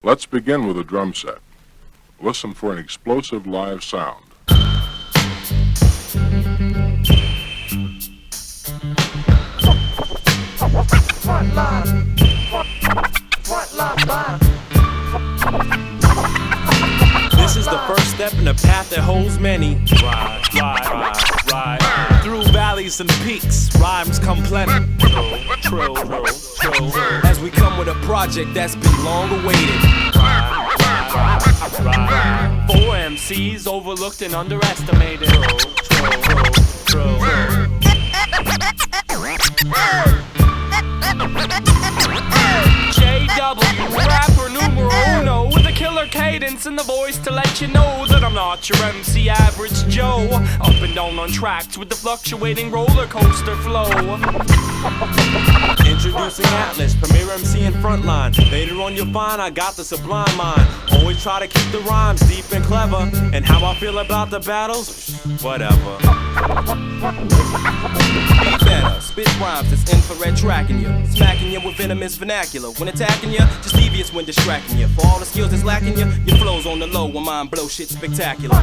Let's begin with a drum set. Listen for an explosive live sound. This is the first step in a path that holds many. Ride. Through valleys and peaks, rhymes come plenty. Trill. As we come with a project that's been long awaited. Ride. 4 MCs overlooked and underestimated. Trill. JDoubleU, rapper numero uno, with a killer cadence and the voice to let you know that I'm not your MC average Joe. Up and down on tracks with the fluctuating roller coaster flow. Introducing Atlas, premier MC and Frontline. Later on you'll find I got the sublime mind. Always try to keep the rhymes deep and clever. And how I feel about the battles? Whatever. Be better, spit rhymes that's infrared tracking you. Smacking you with venomous vernacular. When attacking you, just devious when distracting you. For all the skills that's lacking you, your flow's on the low when mine blow shit spectacular.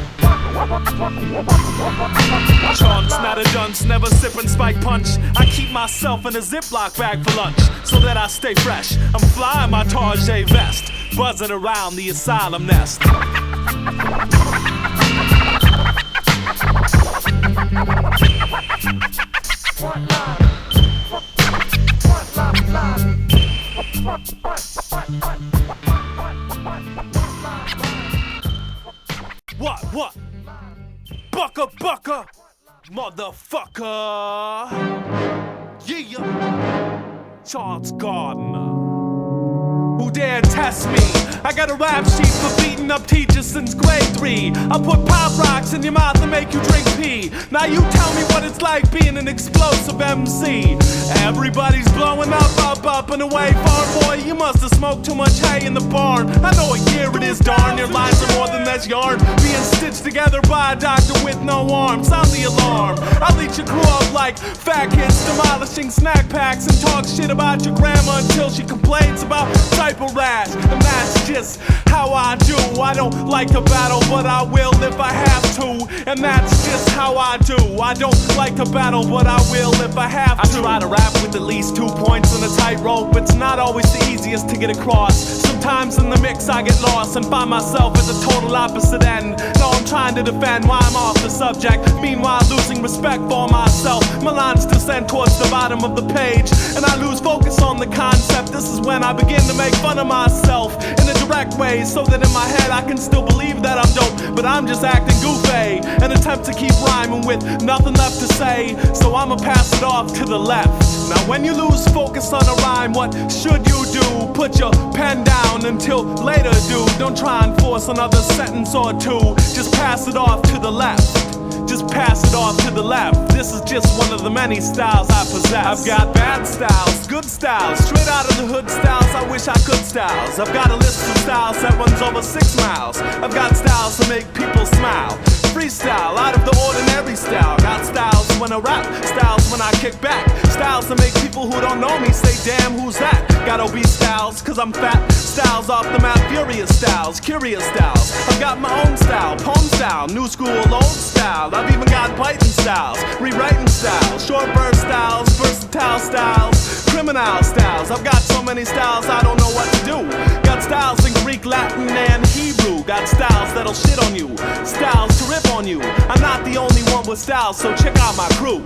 Chunks, not a dunce, never sippin' spike punch. I keep myself in a Ziploc bag for lunch, so that I stay fresh. I'm flying my Tarjay vest, buzzing around the Asylum nest. What? Bucka, motherfucker. Yeah. Chauncie Gardner. Who dare test me? I got a rap sheet for beating up teachers since grade 3. I'll put pop rocks in your mouth and make you drink pee. Now you tell me what it's like being an explosive MC. Everybody's blowing up and away. Farm boy, you must have smoked too much hay in the barn. I know what year it is, darn. Your lines are more than this yarn. Being stitched together by a doctor with no arm. Sound the alarm. I'll eat your crew up like fat kids demolishing snack packs and talk shit about your grandma until she complains about type of rash. And that's just how I do. I don't like to battle, but I will if I have to. And that's just how I do. I don't like to battle, but I will if I have to. I try to rap with at least 2 points on a tightrope. It's not always the easiest to get across. Sometimes in the mix I get lost and find myself at the total opposite end. No, I'm trying to defend why I'm off the subject, meanwhile losing respect for myself. My lines descend towards the bottom of the page, and I lose focus on the concept. This is when I begin to make fun of myself in a direct way, so that in my head I can still believe that I'm dope, but I'm just acting goofy. An attempt to keep rhyming with nothing left to say, so I'ma pass it off to the left. Now when you lose focus on a rhyme, what should you do? Put your pen down until later, dude. Don't try and force another sentence or two. Just pass it off to the left. Just pass it off to the left. This is just one of the many styles I possess. I've got bad styles, good styles, straight out of the hood styles I wish I could styles. I've got a list of styles that runs over 6 miles. I've got styles to make people smile. Freestyle, out of the ordinary style. Got styles when I rap, styles when I kick back. Styles to make people who don't know me say, damn, who's that? Got obese styles, cause I'm fat. Styles off the map, furious styles, curious styles. I've got my own style, poem style, new school, old style. I've even got biting styles, rewriting styles, short verse styles, versatile styles, criminal styles. I've got so many styles I don't know what to do. Got styles in Greek, Latin, and Hebrew. Got styles that'll shit on you, styles to rip on you. I'm not the only one with styles, so check out my crew.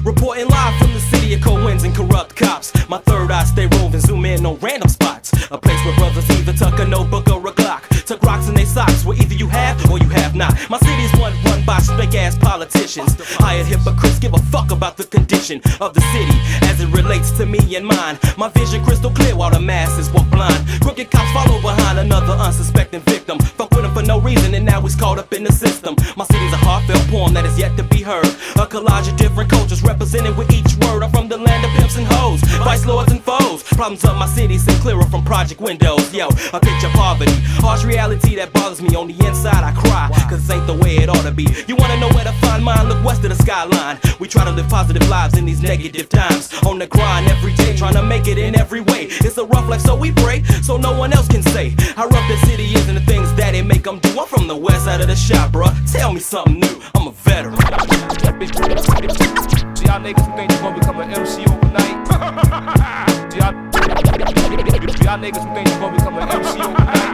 Reporting live from the city of cold winds and corrupt cops. My third eye stay roving, zoom in on random spots. A place where brothers either tuck a notebook or a Glock. Tuck rocks in they socks, where either you have or you have not. My city's one run by slick ass politicians. Hired hypocrites give a fuck about the condition of the city as it relates to me and mine. My vision crystal clear while the masses walk blind. Crooked cops follow behind another unsuspecting victim. Fuck with him for no reason and now he's caught up in the system. My city's a heartfelt poem that is yet to be heard. A collage of different cultures represented with each word. I'm from the land of pimps and hoes, vice lords and foes. Problems of my city seem clearer from project windows. Yo, I picture poverty, harsh reality that bothers me. On the inside I cry, cause it ain't the way it ought to be. You wanna know where to find mine? Look west of the skyline. We try to live positive lives in these negative times. On the grind every day, trying to make it in every way. It's a rough life so we pray, so no one else can say how rough the city is and the things that it make them do. I'm from the west side of the shop, bruh. Tell me something new, I'm a veteran. Y'all niggas who think you gonna become an MC overnight. Y'all niggas who think you gonna become an MC overnight.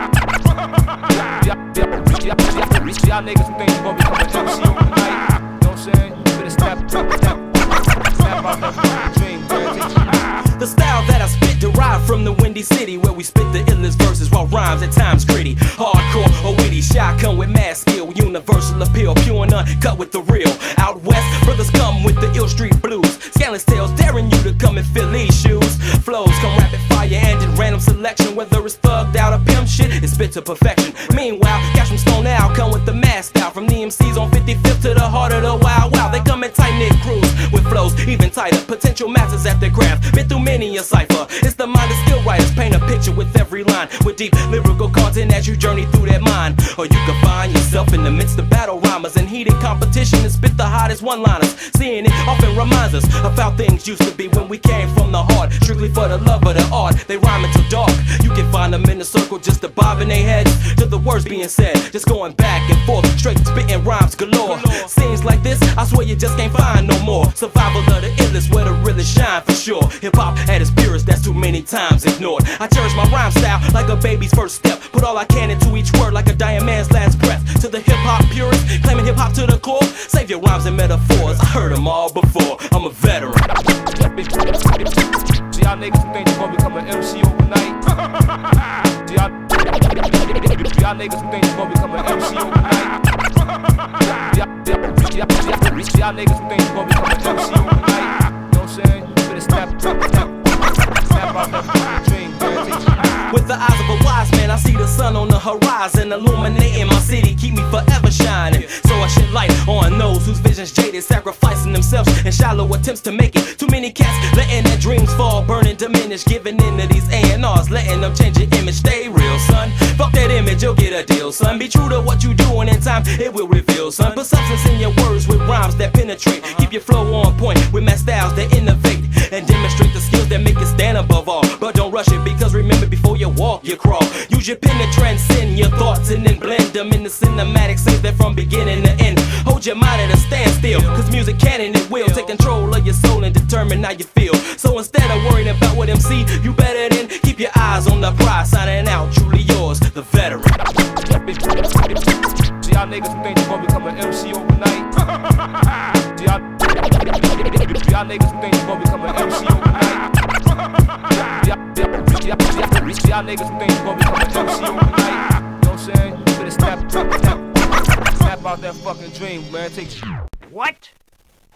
Y'all niggas who think you gonna become an MC overnight. You know what I'm saying? You better snap out that dream, man. The style that I spit derived from the Windy City, where we spit the illest verses while rhymes at times gritty. Hardcore or witty, shy come with mad skill, universal appeal, pure and uncut with the real. Out west, brothers come with the ill street blues. Scandalous tales daring you to come and fill these shoes. Flows come rapid fire and in random selection, whether it's thugged out or pimp shit, it's spit to perfection. Meanwhile, Cash from Stone Owl come with the mass style, from the MCs on 55th to the heart of the Wild Wild. They come in tight-knit crews with flows even tighter, potential masters at their craft, been through many a cipher. It's the mind of skill writers, paint a picture with every line, with deep lyrical content as you journey through that mind. Or you can find yourself in the midst of battle rhymers and heated competition and spit the hottest one-liners. Seeing it often reminds us of how things used to be when we came from the heart, strictly for the love of the art. They rhyme until dark, you can find them in a circle just a bobbing their heads to the words being said, just going back and forth, straight spitting rhymes galore. Scenes like this, I swear you just can't find no more. Survival of the illest, where the realest shine for sure. Hip-hop at its purest, that's too many times ignored. I cherish my rhyme style like a baby's first step, put all I can into each word like a dying man's last breath. To the hip-hop purist, claiming hip-hop to the core, save your rhymes and metaphors, I heard them all before, I'm a veteran. Y'all niggas who think you gonna become an MC overnight. Y'all niggas who think you gonna become an MC overnight. Y'all niggas who think you gonna become an MC overnight. You know what I'm saying? You better snap out that dream, man. With the eyes of a wise man, I see the sun on the horizon, illuminating my city, keep me forever shining. So I shed light on those whose visions jaded, sacrificing themselves in shallow attempts to make it. Too many cats letting their dreams fall, burning, diminish, giving in to these A&Rs, letting them change your image. Stay real, son. Fuck that image, you'll get a deal, son. Be true to what you do, and in time it will reveal, son. Put substance in your words with rhymes that penetrate. Keep your flow on point with math styles that innovate and demonstrate the skills that make it stand above all. But don't rush it, because remember, before you walk, you crawl. Use your pen to transcend your thoughts and then blend them in the cinematic scenes that from beginning to end. Hold your mind at a standstill, cause music can and it will take control of your soul and determine how you feel. So instead of worrying about what MC, you better than keep your eyes on the prize. Signing out, truly yours, the veteran. Y'all niggas who think you gonna become an MC overnight. Y'all niggas who think you gonna become an MC overnight. Y'all niggas who think you gonna become an MC overnight. You know what I'm saying? You better snap out that fucking dream, man. What?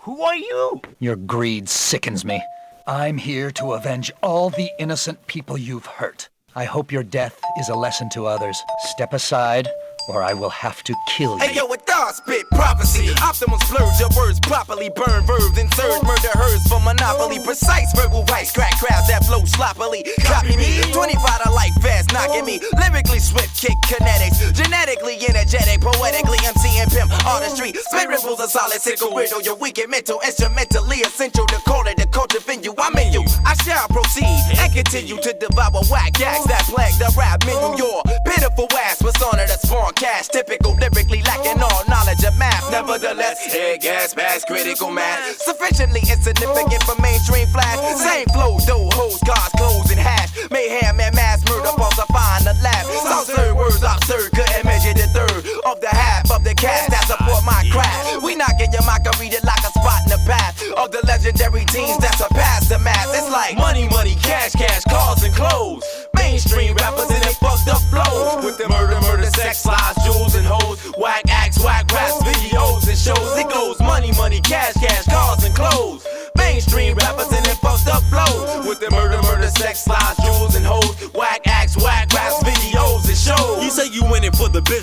Who are you? Your greed sickens me. I'm here to avenge all the innocent people you've hurt. I hope your death is a lesson to others. Step aside, or I will have to kill you. Hey yo, a dog spit prophecy. Optimal splurge your words properly. Burn verbs and surge. Murder herds for monopoly. Precise verbal vice. Crack crowds that flow sloppily. Copy me. 25 to life fast knocking me. Lyrically swift kick kinetics. Genetically energetic. Poetically MC and pimp artistry. Spit ripples a solid sickle riddle. Your weekend mental. Instrumentally essential to call it the culture venue. I'm in you. I shall proceed and continue to devour whack acts that plague the rap menu. Your pitiful ass persona that spawn cash, typical lyrically lacking all knowledge of math. Nevertheless, head gas, pass critical math. Sufficiently insignificant for mainstream flash. Same flow, dough, hoes, cars, clothes, and hash. Mayhem and mass murder, falsifying the laugh. Absurd words, absurd, couldn't measure the third of the half of the cast that support my craft. We knocking your mic, I read it like a spot in the path of the legendary teams that surpass the math. It's like money, money, cash, cash, cars, and clothes. Mainstream rappers in their fucked up flows with the murder, sex, lies, jewels, and hoes. Whack acts, whack raps, videos, and shows. It goes money, money, cash, cash, cars, and clothes.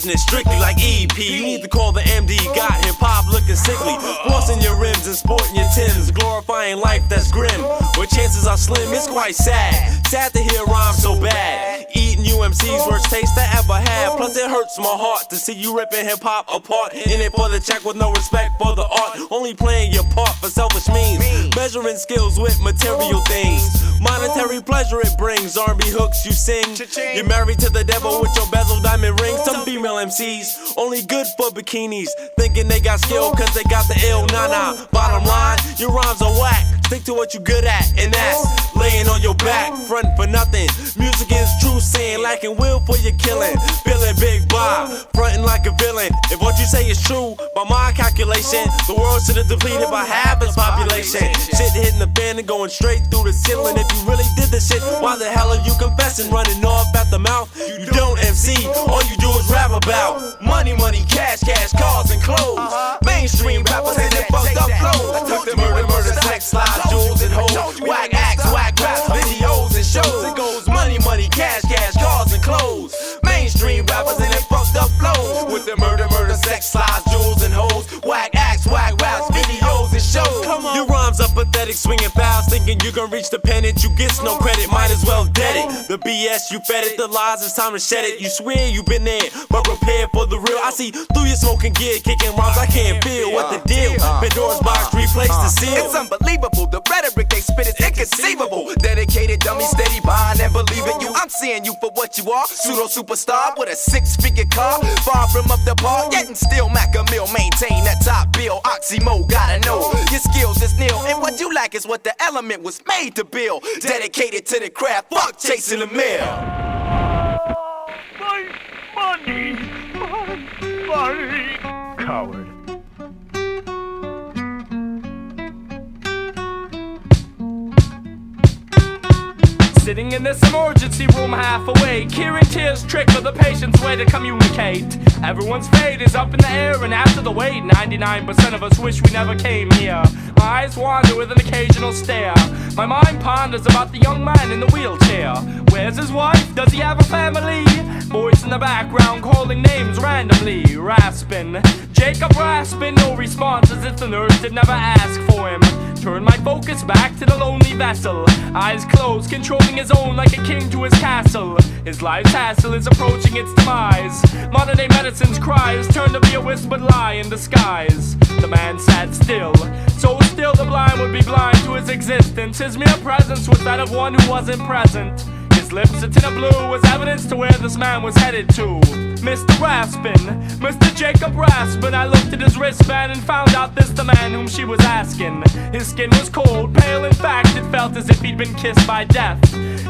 business strictly like EP. You need to call the MD, got hip hop looking sickly. Flossing your rims and sporting your Timbs, glorifying life that's grim. Where chances are slim, it's quite sad. Sad to hear rhymes so bad. Eating UMC's worst taste I ever had. Plus it hurts my heart to see you ripping hip hop apart. In it for the check with no respect for the art. Only playing your part for selfish means. Measuring skills with material things. Monetary pleasure it brings. R&B hooks you sing. You're married to the devil with your bezel diamond rings. Some female MCs only good for bikinis, thinking they got skill cause they got the ill. Nah. Bottom line, your rhymes are whack. Stick to what you good at, and that's laying on your back, frontin' for nothing. Music is true, saying lacking will for your killing. Feeling big Bob, frontin' like a villain. If what you say is true, by my calculation, the world should have depleted by half its population. Shit hitting the fan and going straight through the ceiling. If you really did this shit, why the hell are you confessing? Running off at the mouth, you don't MC, all you do is rap about money, cash, cars and clothes. Mainstream rappers and their fucked up clothes. Took the murder, sex, lies, jewels and hoes. Whack acts, whack raps, videos and shows. It goes money, cash, cars and clothes. Mainstream rappers and their fucked up flows. With the murder, sex, lies, jewels and hoes. Whack acts, whack raps, videos and shows. Your rhymes are pathetic, swinging fouls, thinking you gon' reach the pennant. You get no credit, might as well dead it. The BS, you fed it, the lies, it's time to shed it. You swear you been there, but prepare for the real. I see through your smoking gear, kicking rhymes, I can't feel what the deal. Pandora's box, replace the seal. It's unbelievable, the rhetoric they spit is inconceivable. Dedicated dummy, steady buying and believing you. I'm seeing you for what you are, pseudo superstar with a 6-figure car. Far from up the bar, yet and still Mac a mill. Maintain that top bill, Oxymo, gotta know your skills is nil. And what you lack is what the element was made to build. Dedicated to the craft, fuck chasing the mill. My money. Coward. Sitting in this emergency room half awake, hearing tears trickle, the patient's way to communicate. Everyone's fate is up in the air, and after the wait, 99% of us wish we never came here. My eyes wander with an occasional stare. My mind ponders about the young man in the wheelchair. Where's his wife? Does he have a family? Voice in the background calling names randomly. Raspin', Jacob Raspin', no response as if the nurse did never ask for him. Turn my focus back to the lonely vessel. Eyes closed, controlling his own like a king to his castle. His life's hassle is approaching its demise. Modern day medicine's cries turn to be a whispered lie in disguise. The man sat still, so still the blind would be blind to his existence. His mere presence was that of one who wasn't present. His lips a tint of blue was evidence to where this man was headed to. Mr. Raspin, Mr. Jacob Raspin. I looked at his wristband and found out this the man whom she was asking. His skin was cold, pale, in fact it felt as if he'd been kissed by death.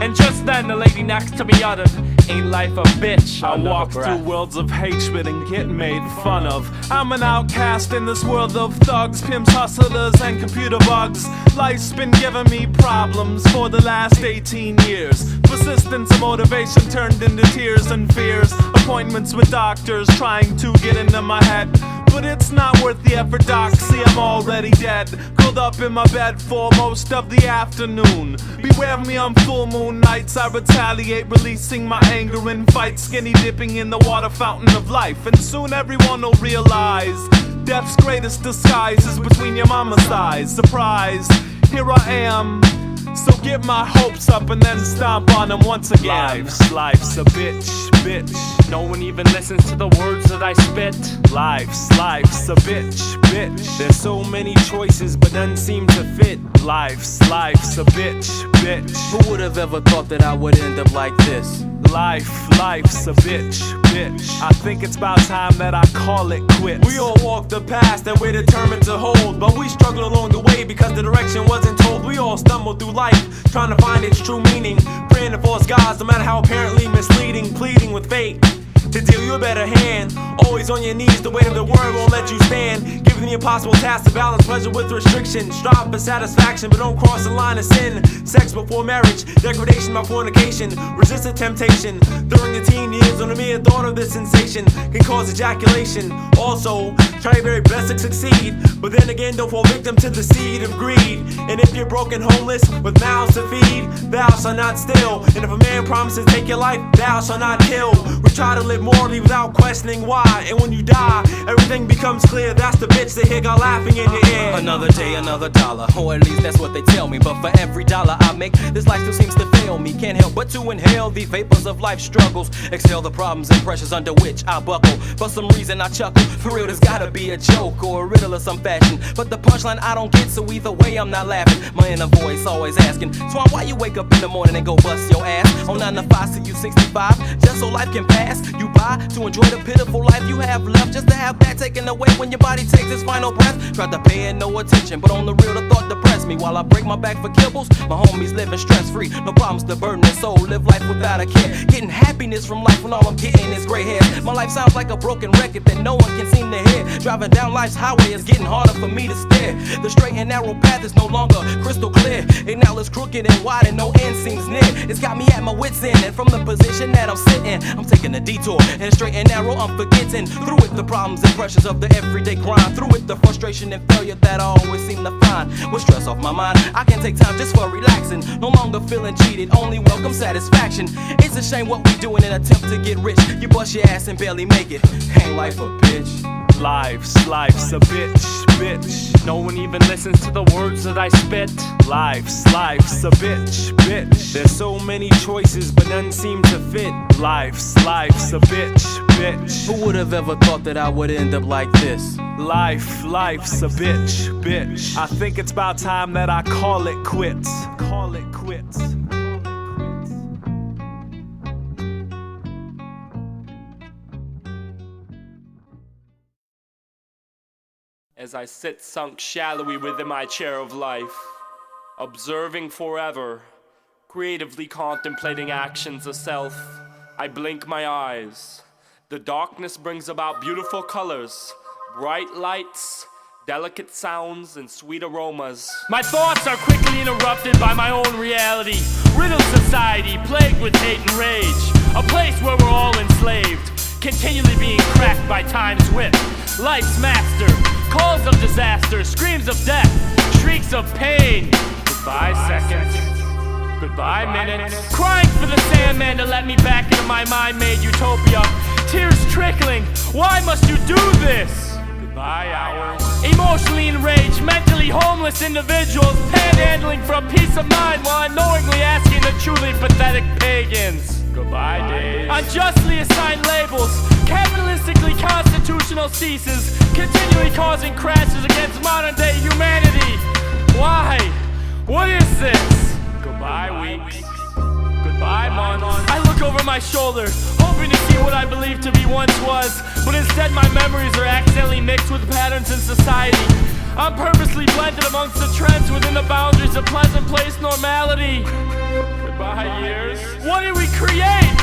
And just then the lady next to me uttered, "Ain't life a bitch?" I walk through worlds of hatred and get made fun of. I'm an outcast in this world of thugs, pimps, hustlers, and computer bugs. Life's been giving me problems for the last 18 years. Persistence and motivation turned into tears and fears. Appointments with doctors trying to get into my head. But it's not worth the effort, doc, see I'm already dead. Curled up in my bed for most of the afternoon. Beware of me on full moon nights, I retaliate, releasing my anger in fights. Skinny dipping in the water fountain of life. And soon everyone will realize death's greatest disguise is between your mama's eyes. Surprise, here I am. So get my hopes up and then stomp on them once again. Life's a bitch. No one even listens to the words that I spit. Life's a bitch. There's so many choices but none seem to fit. Life's a bitch. Who would have ever thought that I would end up like this? Life's a bitch. I think it's about time that I call it quits. We all walk the path that we're determined to hold, but we struggle along the way because the direction wasn't told. We all stumble through life, trying to find its true meaning, praying to false gods, no matter how apparently misleading, pleading with fate to deal you a better hand. Always on your knees, the weight of the word won't let you stand. Giving the impossible task to balance pleasure with restriction. Strive for satisfaction, but don't cross the line of sin. Sex before marriage, degradation by fornication. Resist the temptation during the teen years, when the mere thought of this sensation can cause ejaculation. Also, try your very best to succeed, but then again, don't fall victim to the seed of greed. And if you're broken, homeless, with mouths to feed, thou shalt not steal. And if a man promises to take your life, thou shalt not kill. We try to live live morally without questioning why. And when you die, everything becomes clear. That's the bitch that hear God laughing in your ear. Another day, another dollar, or at least that's what they tell me. But for every dollar I make, this life still seems to fail me. Can't help but to inhale the vapors of life's struggles, exhale the problems and pressures under which I buckle. For some reason I chuckle. For real, there's gotta be a joke or a riddle of some fashion. But the punchline I don't get, so either way I'm not laughing. My inner voice always asking, Swan, why you wake up in the morning and go bust your ass on 9 to 5 till you 65, just so life can pass you by, to enjoy the pitiful life you have left, just to have that taken away when your body takes its final breath. Tried to pay it no attention, but on the real the thought depressed me. While I break my back for kibbles, my homies living stress free, no problems to burden their soul, live life without a care, getting happiness from life when all I'm getting is gray hair. My life sounds like a broken record that no one can seem to hear. Driving down life's highway is getting harder for me to steer. The straight and narrow path is no longer crystal clear. It now is crooked and wide and no end seems near. It's got me at my wits' end, and from the position that I'm sitting, I'm taking a detour, and straight and narrow I'm forgetting. Through it the problems and pressures of the everyday grind, through it the frustration and failure that I always seem to find. With stress off my mind, I can take time just for relaxing, no longer feeling cheated, only welcome satisfaction. It's a shame what we do in an attempt to get rich. You bust your ass and barely make it. Ain't life a bitch? Life's a bitch. No one even listens to the words that I spit. Life's a bitch. There's so many choices, but none seem to fit. Life's a bitch. Who would have ever thought that I would end up like this? Life's a bitch. I think it's about time that I call it quits. As I sit sunk shallowly within my chair of life, observing forever, creatively contemplating actions of self, I blink my eyes. The darkness brings about beautiful colors, bright lights, delicate sounds, and sweet aromas. My thoughts are quickly interrupted by my own reality. Riddled society, plagued with hate and rage. A place where we're all enslaved, continually being cracked by time's whip. Life's master, calls of disaster, screams of death, shrieks of pain. Goodbye seconds, goodbye minutes. Crying for the Sandman to let me back into my mind-made utopia. Tears trickling, why must you do this? Goodbye hours. Emotionally enraged, mentally homeless individuals panhandling for a peace of mind while unknowingly asking the truly pathetic pagans. Goodbye days. Unjustly assigned labels, capitalistically constitutional ceases, continually causing crashes against modern day humanity. Why? What is this? Goodbye weeks. Goodbye months. I look over my shoulder, hoping to see what I believe to be once was, but instead my memories are accidentally mixed with patterns in society. I'm purposely blended amongst the trends within the boundaries of pleasant place normality. Goodbye years. What did we create?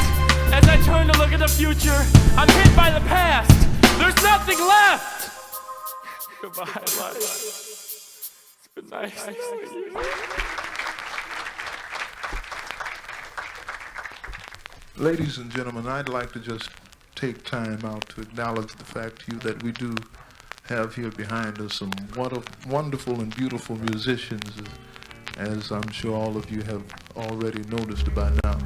As I turn to look at the future, I'm hit by the past. There's nothing left. Goodbye life. It's been nice knowing you. Ladies and gentlemen, I'd like to just take time out to acknowledge the fact to you that we do have here behind us some wonderful and beautiful musicians, as I'm sure all of you have already noticed by now.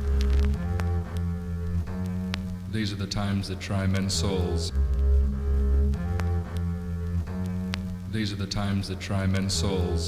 These are the times that try men's souls. These are the times that try men's souls.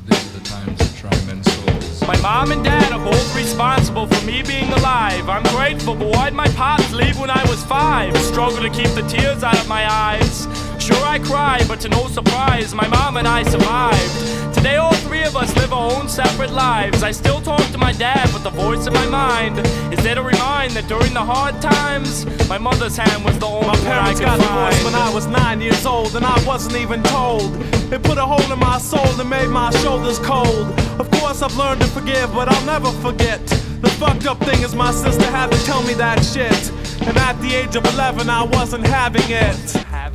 These are the times that try men's souls. My mom and dad are both responsible for me being alive. I'm grateful, but why'd my pops leave when I was 5? Struggle to keep the tears out of my eyes. Sure, I cry, but to no surprise, my mom and I survived. Today all three of us live our own separate lives. I still talk to my dad, but the voice in my mind is there to remind that during the hard times, my mother's hand was the only one I could find. My parents got divorced when I was 9 years old, and I wasn't even told. It put a hole in my soul and made my shoulders cold. Of course I've learned to forgive, but I'll never forget. The fucked up thing is my sister had to tell me that shit. And at the age of 11 I wasn't having it. I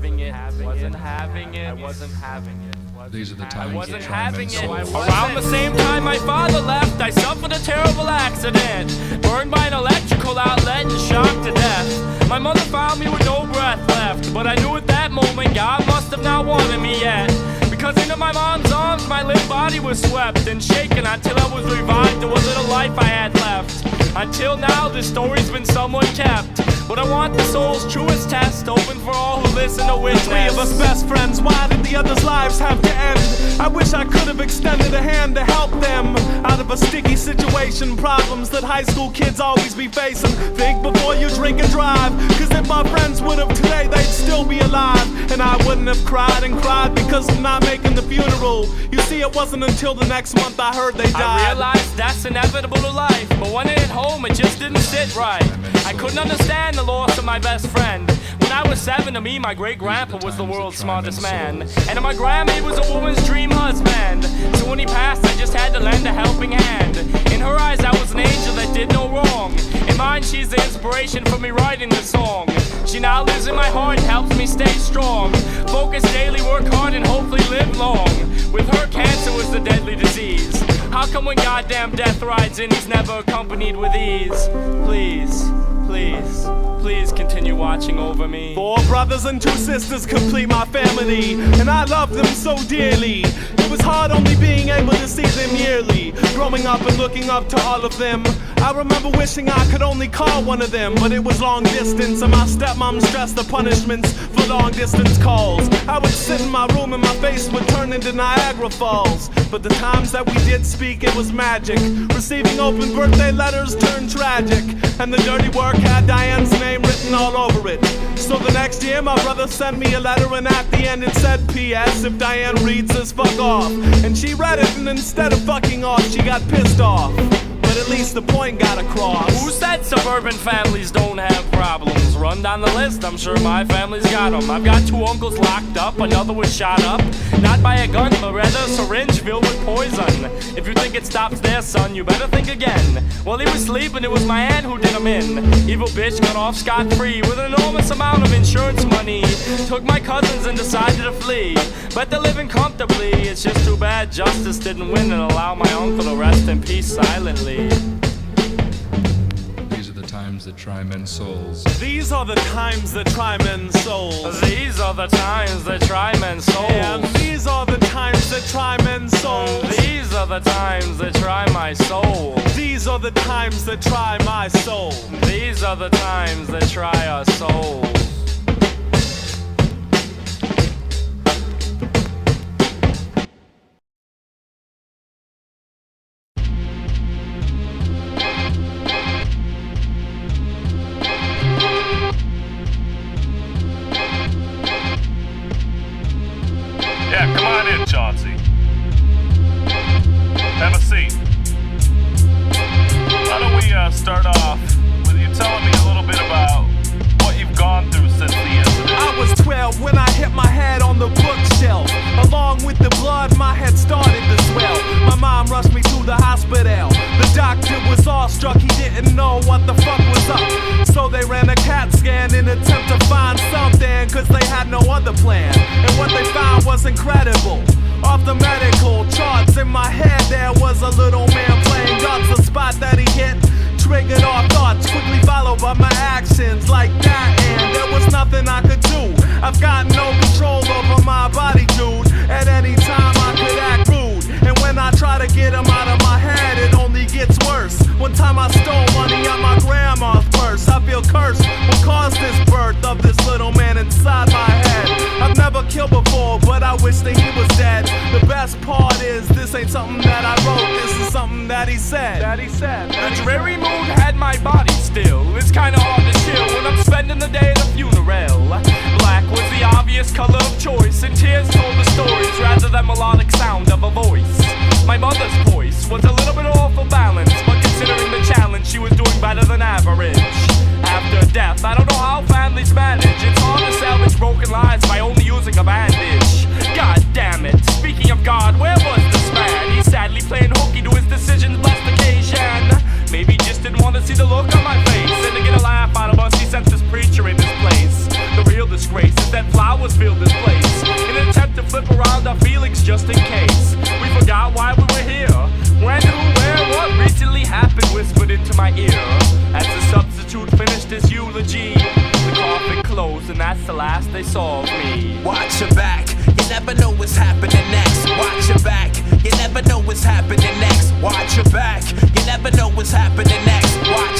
wasn't having it. These are the times that try men's souls. Around the same time my father left, I suffered a terrible accident. Burned by an electrical outlet and shocked to death. My mother found me with no breath left, but I knew at that moment God must have not wanted me yet. Because into my mom's arms my limp body was swept and shaken until I was revived to a little life I had left. Until now, this story's been somewhat kept. But I want the soul's truest test open for all who listen to witness. Three of us best friends, why did the others' lives have to end? I wish I could have extended a hand to help them out of a sticky situation, problems that high school kids always be facing. Think before you drink and drive, cause if my friends would have today, they'd still be alive. And I wouldn't have cried and cried because of not making the funeral. You see, it wasn't until the next month I heard they died. I realized that's inevitable to life, but when it hit home, it just didn't sit right. I couldn't understand the loss of my best friend. When I was 7, to me, my great-grandpa was the world's smartest man. And to my grandma, he was a woman's dream husband. So when he passed, I just had to lend a helping hand. In her eyes, I was an angel that did no wrong. In mine, she's the inspiration for me writing the song. She now lives in my heart, helps me stay strong. Focus daily, work hard, and hopefully live long. With her, cancer was the deadly disease. How come when goddamn death rides in, he's never accompanied with ease? Please, please, please continue watching over me. 4 brothers and 2 sisters complete my family, and I love them so dearly. It was hard only being able to see them yearly. Growing up and looking up to all of them, I remember wishing I could only call one of them, but it was long distance, and my stepmom stressed the punishments for long distance calls. I would sit in my room and my face would turn into Niagara Falls. But the times that we did speak, it was magic. Receiving open birthday letters turned tragic, and the dirty work had Diane's name written all over it. So the next year my brother sent me a letter, and at the end it said, P.S. If Diane reads this, fuck off. And she read it, and instead of fucking off, she got pissed off. But at least the point got across. Who said suburban families don't have problems? Run down the list, I'm sure my family's got them. I've got 2 uncles locked up, another was shot up. Not by a gun, but rather a syringe filled with poison. If you think it stops there, son, you better think again. While he was sleeping, it was my aunt who did him in. Evil bitch got off scot-free with an enormous amount of insurance money. Took my cousins and decided to flee. But they're living comfortably. It's just too bad justice didn't win and allow my uncle to rest in peace silently. These are the times that try men's souls. These are the times that try men's souls. These are the times that try men's souls. And these are the times that try men's souls. These are the times that try my soul. These are the times that try my soul. These are the times that try our souls. Yeah, come on in, Chauncie. Have a seat. Why don't we start off with you telling me a little bit about what you've gone through since the incident? I was 12 when I hit my head on the bookshelf. Along with the blood, my head started to swell. My mom rushed me to the hospital. The doctor was awestruck, he didn't know what the fuck was up. So they ran a CAT scan in attempt to find something, cause they had no other plan. And what they found was incredible. Off the medical charts in my head, there was a little man playing darts. A spot that he hit triggered off thoughts, quickly followed by my actions like that. And there was nothing I could do. I've got no control over my body, dude. At any time I could act rude. And when I try to get him out of my head, it only gets worse. One time I stole money out my grandma's purse. I feel cursed. What caused this birth of this little man inside my head? I've never killed before, but I wish that he was dead. The best part is this ain't something that I wrote. This is something that he said. The dreary mood had my body still. It's kinda hard to chill when I'm spending the day at a funeral. Black was the obvious color of choice, and tears told the stories rather than melodic sound of a voice. My mother's voice was a little bit off of balance, but considering the challenge, she was doing better than average. After death, I don't know how families manage. It's hard to salvage broken lives by only using a bandage. God damn it, speaking of God, where was this man? He's sadly playing hooky to his decisions last occasion. Maybe he just didn't want to see the look on my face, and to get a laugh out of us, he sent this preacher in this place. The real disgrace is that flowers filled this place in an attempt to flip around our feelings just in case. We forgot why we were here. When, who, where, what recently happened whispered into my ear. As the substitute finished his eulogy, the coffin closed, and that's the last they saw of me. Watch your back, you never know what's happening next. Watch your back, you never know what's happening next. Watch your back, you never know what's happening next. Watch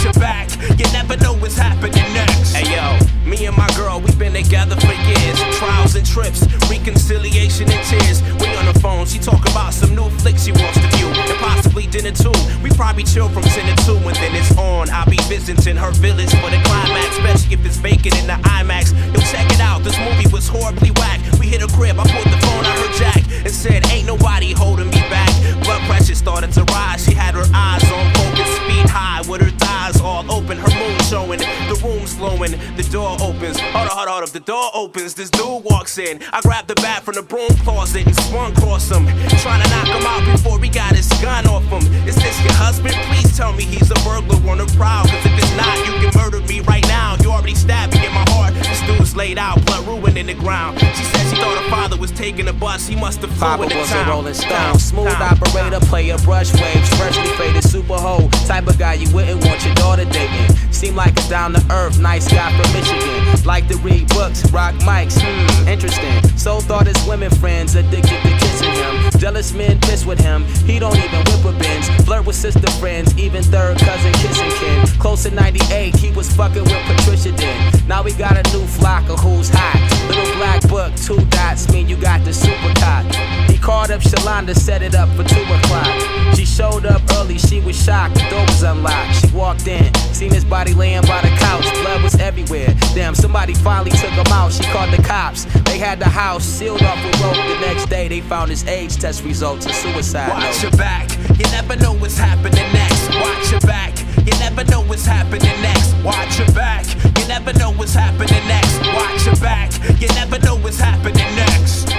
trips, reconciliation and tears. We on the phone, she talk about some new flicks she wants to view, and possibly dinner too. We probably chill from 10 to 2, and then it's on. I'll be visiting her village for the climax, especially if it's vacant in the IMAX. Yo, check it out, this movie was horribly whack. We hit a crib, I pulled the phone out her jack and said, ain't nobody holding me back. Blood pressure started to rise, she had her eyes on focus, speed high, with her thighs all open, her moon showing, the room's glowing, the door opens. Hold up, the door opens, this dude walks in. I grabbed the bat from the broom closet and swung across him, trying to knock him out before he got his gun off him. Is this your husband? Please tell me he's a burglar on the prowl, cause if it's not, you can murder me right now. You already stabbed me in my heart. This dude's laid out, blood ruined in the ground. She said she thought her father was taking a bus, he must have flew Papa in the was town. a rolling stone, smooth operator, player, brush waves, freshly faded, super hoe, type of guy you wouldn't want your daughter dating. Seem like a down to earth, nice guy from Michigan. Like to read books, rock mics, interesting. So thought his women friends addicted to kissing him. Jealous men piss with him, he don't even whip a Benz. Flirt with sister friends, even third cousin kissing kin. Close to 98, he was fucking with Patricia then. Now we got a new flock of who's hot. Little black book, 2 dots mean you got the super cock. He called up Shalonda, set it up for 2 o'clock. She showed up early, she was shocked, the door was unlocked. She walked in, seen his body laying by the couch, blood was everywhere. Damn, somebody finally took him out, she called the cops. They had the house sealed off with rope. The next day they found his AIDS test results, a suicide note. Watch your back, you never know what's happening next. Watch your back, you never know what's happening next. Watch your back, you never know what's happening next. Watch your back, you never know what's happening next.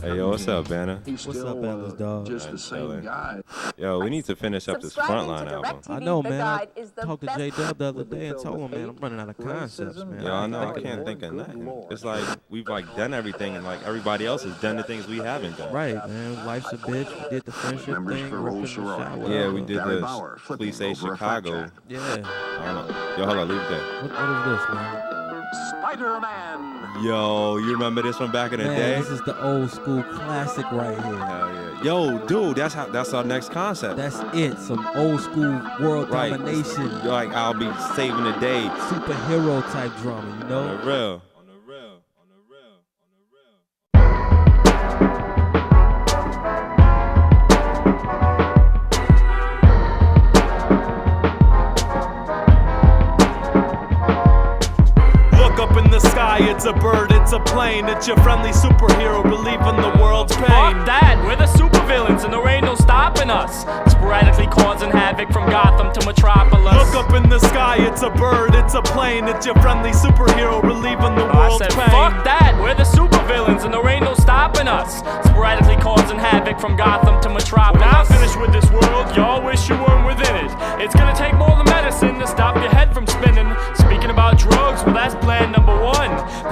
Hey, yo, what's up, BaNNeR? What's up, Atlas, dog? Just the same guy. Yo, we need to finish up this Frontline album. I know, man. I talked to J.Dub the other day and told him, man, I'm running out of concepts, man. Yo, I know, I can't think of nothing. It's like we've like done everything, and like everybody else has done the things we haven't done. Right, man. Life's a bitch. We did the friendship thing. Rippin' the shot, yeah, we did the P.S.A. Chicago. Yeah. I don't know. Yo, hold on, leave it there. What is this, man? Spider-Man. Yo, you remember this from back in the day? This is the old school classic right here. Hell yeah. Yo, dude, that's our next concept. That's it. Some old school world domination. You're like, I'll be saving the day. Superhero type drama, you know? On the real. Up in the sky, it's a bird, it's a plane, it's your friendly superhero relieving the world's pain. Fuck that, we're the supervillains and there ain't no stopping us. Sporadically causing havoc from Gotham to Metropolis. Look up in the sky, it's a bird, it's a plane, it's your friendly superhero relieving the world's pain. Fuck that, we're the supervillains and there ain't no stopping us. Sporadically causing havoc from Gotham to Metropolis. When I finish with this world, y'all wish you weren't within it. It's gonna take more than medicine to stop your head from spinning. Speaking about drugs, well that's plan number 1.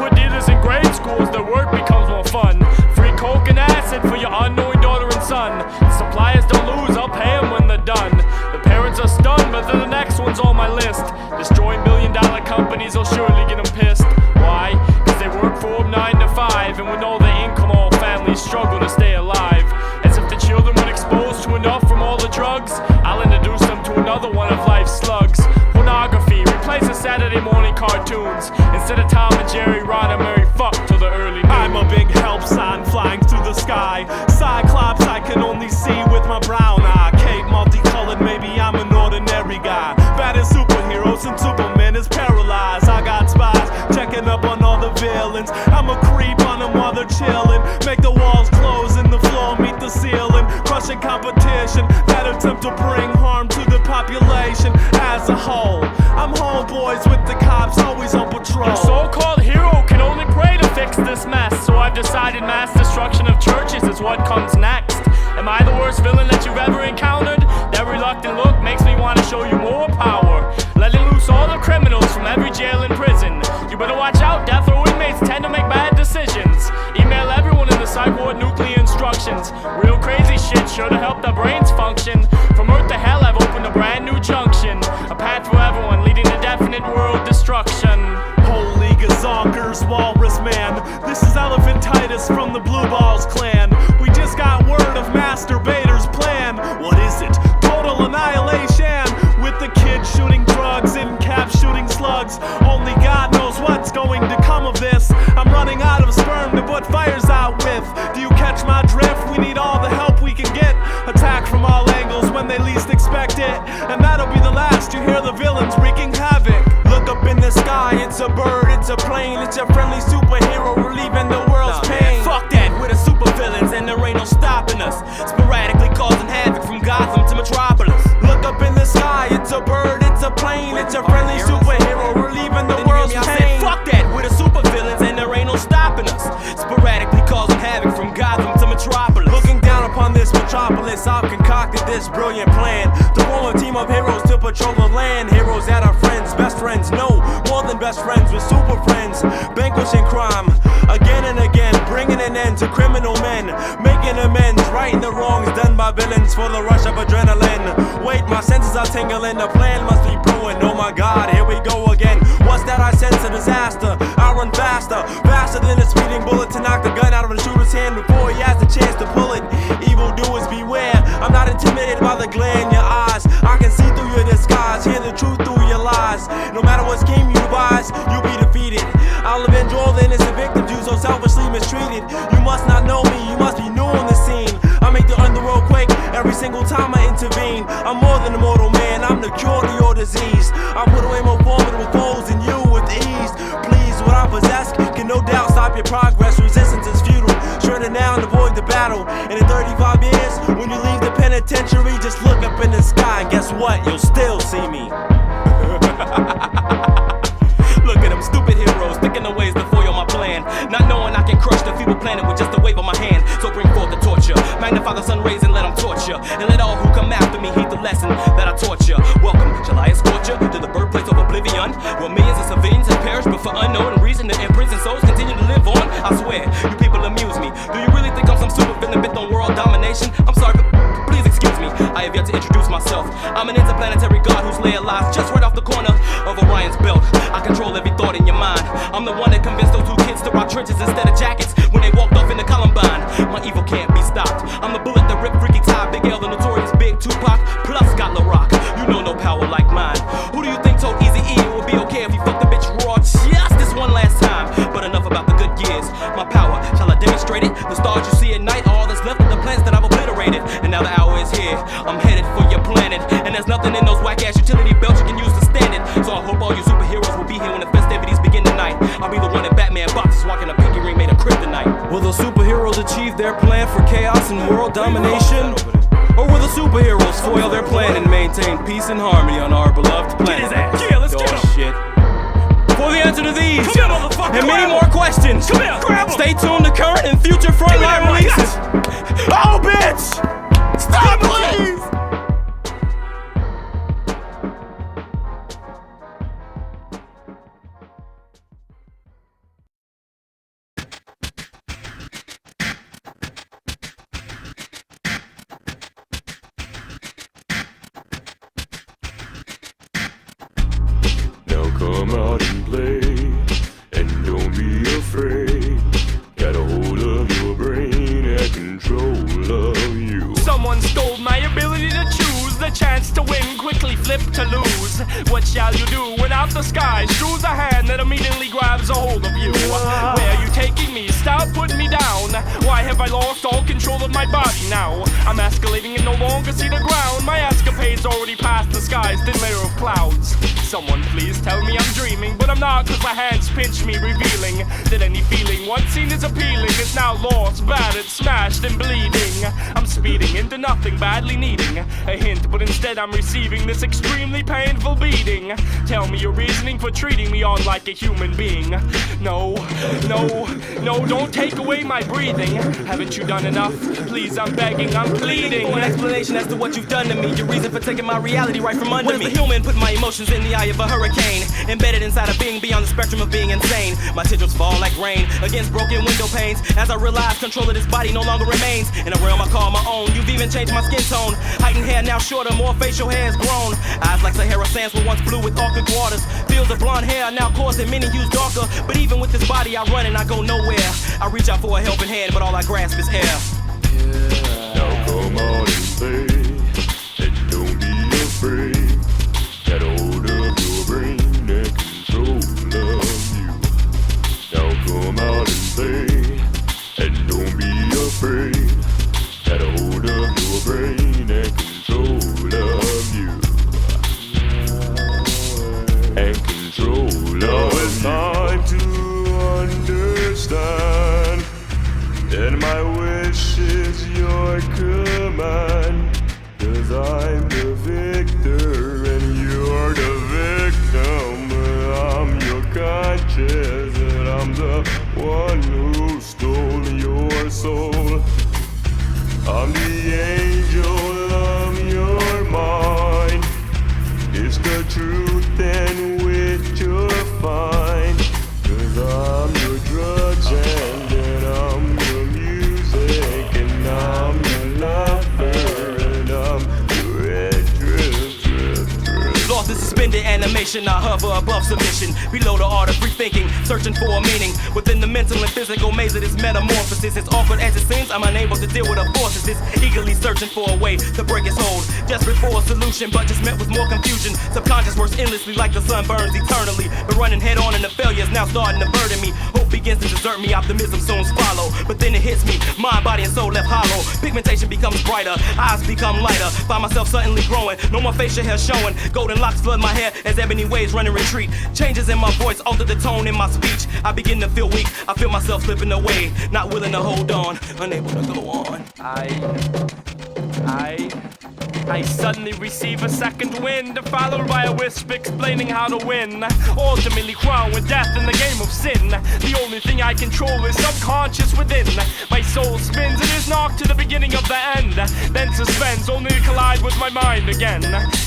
Put dealers in grade schools, their work becomes more fun. Free coke and acid for your unknowing daughter and son. The suppliers don't lose, I'll pay them when they're done. The parents are stunned, but then the next one's on my list. Destroying billion-dollar companies will surely get them pissed. Why? Cause they work for them 9 to 5, and with all their income, all families struggle to stay alive. As if the children weren't exposed to enough from all the drugs, I'll introduce them to another one of life's slugs. Pornography replaces Saturday morning cartoons. Instead of Tom and Jerry, Ron and Mary fuck till the early noon. I'm a big help sign flying through the sky. Cyclops I can only see with my brown eye. Cape multicolored, maybe I'm an ordinary guy. Bad as superheroes and Superman is paralyzed. I got spies checking up on all the villains. I'm a creep on them while they're chilling. Make the walls close and the floor meet the ceiling. Crushing competition that attempt to bring harm to the population as a whole. I'm homeboys with the cops, always on patrol. Your so-called hero can only pray to fix this mess. So I've decided mass destruction of churches is what comes next. Am I the worst villain that you've ever encountered? That reluctant look makes me want to show you more power. Letting loose all the criminals from every jail and prison. You better watch out, death row inmates tend to make bad decisions. Email everyone in the psych ward nuclear instructions. Real crazy shit sure to help their brains function. From Earth to hell I've opened a brand new junction. A path for everyone leading to definite world destruction. Whole league of zonkers, walrus man. This is Elephantitis from the Blue Balls clan. We just got word of Masturbator's plan. What is it? expect it, and that'll be the last you hear the villains wreaking havoc. Look up in the sky, it's a bird, it's a plane, it's a friendly superhero relieving the world's pain. Fuck that, we're the super villains and there ain't no stopping us. Sporadically causing havoc from Gotham to Metropolis. Look up in the sky, it's a bird, it's a plane, it's a friendly superhero relieving the world's pain. I said, fuck that, we're the super villains and there ain't no stopping us. Sporadically causing havoc from Gotham to Metropolis. Looking down upon this metropolis, I've concocted this brilliant plan to form a team of heroes to patrol the land. Heroes that are friends, best friends, no, more than best friends, with super friends, vanquishing crime again and again, bringing an end to criminal men, making amends, righting the wrongs done by villains for the rush of adrenaline. Wait, my senses are tingling, the plan must be brewing. Oh my God, here we go again. What's that? I sense a disaster. I run faster, faster than a speeding bullet to knock the gun out of the shooter's hand before he has the chance to pull it. Evil doers beware. I'm not intimidated by the glare in your eyes. I can see through your disguise, hear the truth through your lies. No matter what scheme you devise, you'll be defeated. I'll avenge all the innocent victims you so selfishly mistreated. You must not know me, you must be new on the scene. I make the underworld quake every single time I intervene. I'm more than a mortal man, I'm the cure to your disease. I put away more formidable foes than you with ease. Please, what I possess can no doubt stop your progress. Resistance is futile, shredded down to avoid the battle. And in 35 years, when you leave the penitentiary, just look up in the sky and guess what? You'll still see me. Look at them stupid heroes thinking of ways to foil my plan, not knowing I can crush the feeble planet with just a wave of my hand. So bring forth the torture, magnify the sun rays and let them torture, and let all who come after me heed the lesson that I taught you. Welcome, shall I escort you to the birthplace of oblivion, where millions of civilians have perished but for unknown reason. The imprisoned souls continue to live on. I swear, you people amuse me. Do you really think I'm some super villain bent on world domination? I'm sorry, but please excuse me, I have yet to introduce myself. I'm an interplanetary god whose lair lies just right off the corner of Orion's belt. I control every thought in your mind. I'm the one that convinced those 2 kids to rock trenches instead of jackets when they walked off in the Columbine. My evil can't be stopped. I'm the bullet that ripped Freaky Ty, Big L, the notorious Big Tupac, plus got LaRock. You know no power like mine. Who do you think told Eazy-E it would be okay if he fucked the bitch raw just this one last time? But enough about the good years. My power, shall I demonstrate it? The stars you see at night, all that's left of the planets that I've obliterated. And now the hour is here. I'm headed for your planet, and there's nothing in those whack-ass utility belts you can use to stand it. So I hope all you superheroes will be here when the festivities begin tonight. I'll be the one that Batman boxes walking a pinky ring made of kryptonite. Will the superheroes achieve their plan for chaos and world domination? Or will the superheroes foil their plan and maintain peace and harmony on our beloved planet? Yeah, let's get him. Shit. For the answer to these here, motherfucker, and many more questions, come here, grab 'em. Stay tuned to current and future Frontline releases. Oh, bitch! Stop, please! Come out and play, and don't be afraid. Got a hold of your brain and control of you. Someone stole my ability to choose, the chance to win, quickly flip to lose. What shall you do without the sky? Strews a hand that immediately grabs a hold of you. Where are you taking me? Stop putting me down. Why have I lost all control of my body now? I'm escalating and no longer see the ground. My escapades already past the sky's thin layer of clouds. Someone please tell me I'm dreaming, but I'm not, cause my hands pinch me, revealing that any feeling once seen as appealing is now lost, battered, smashed, and bleeding. I'm speeding into nothing, badly needing a hint, but instead I'm receiving this extremely painful beating. Tell me your reasoning for treating me on like a human being. No, no, no, don't take away my breathing. Haven't you done enough? Please, I'm begging, I'm pleading. For an explanation as to what you've done to me, your reason for taking my reality right from under me. Where's the human putting my emotions in the eye of a hurricane, embedded inside a being beyond the spectrum of being insane? My tendrils fall like rain against broken window panes as I realize control of this body no longer remains in a realm I call my own. You've even changed my skin tone, heightened hair now shorter, more facial hair has grown. Eyes like Sahara sands were once blue with orchid waters. Fields of blonde hair are now coarse and many hues darker. But even with this body I run and I go nowhere. I reach out for a helping hand, but all I grasp is air. Now come out and play, and don't be afraid. Get a hold of your brain and control of you. Now come out and play, and don't be afraid. Get a hold of your brain and control of Suspended animation, I hover above submission. Below the art of free thinking, searching for a meaning. Within the mental and physical maze of this metamorphosis. As awkward as it seems, I'm unable to deal with the forces. It's eagerly searching for a way to break its hold. Desperate for a solution, but just met with more confusion. Subconscious works endlessly like the sun burns eternally. But running head on into failure is now starting to burden me. Hope begins to desert me, optimism soon follow. But then it hits me, mind, body, and soul left hollow. Pigmentation becomes brighter, eyes become lighter. Find myself suddenly growing, no more facial hair showing. Golden locks flood my hair as ebony waves run and retreat. Changes in my voice alter the tone in my speech. I begin to feel weak, I feel myself slipping away. Not willing to hold on, unable to go on. I suddenly receive a second wind, followed by a wisp explaining how to win. Ultimately crowned with death in the game of sin. The only thing I control is subconscious within. My soul spins and is knocked to the beginning of the end. Then suspends, only to collide with my mind again.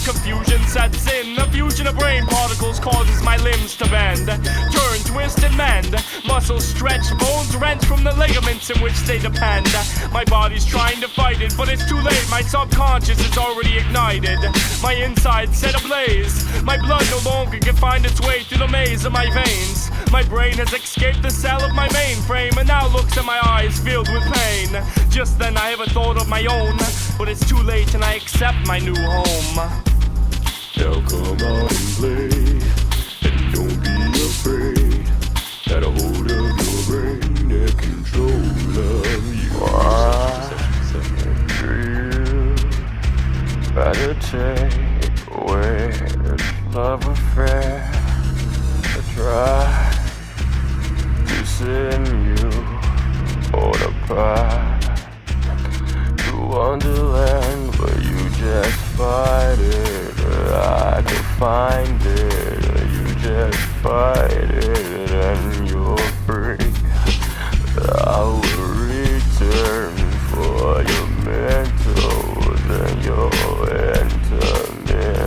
Confusion sets in, the fusion of brain particles causes my limbs to bend. Turn, twist, and mend. Muscles stretch, bones wrench from the ligaments in which they depend. My body's trying to fight it, but it's too late. My subconscious is already ignited. My insides set ablaze. My blood no longer can find its way through the maze of my veins. My brain has escaped the cell of my mainframe and now looks at my eyes filled with pain. Just then I have a thought of my own, but it's too late and I accept my new home. Now come out and play, and don't be afraid. Got a hold of your brain and control of you. Better take away this love affair. I try to send you all apart to Wonderland, but you just fight it. I can find it. You just fight it, and you're free. I will return for your mental and your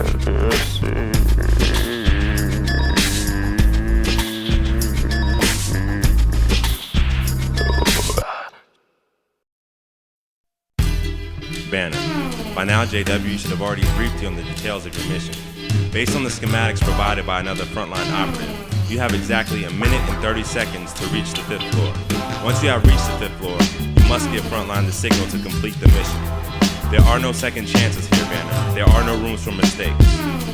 intimacy. BaNNeR. By now, JW should have already briefed you on the details of your mission. Based on the schematics provided by another Frontline operative, you have exactly 1 minute and 30 seconds to reach the 5th floor. Once you have reached the 5th floor, you must give Frontline the signal to complete the mission. There are no second chances here, BaNNeR. There are no rooms for mistakes.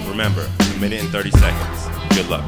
Remember, 1 minute and 30 seconds. Good luck.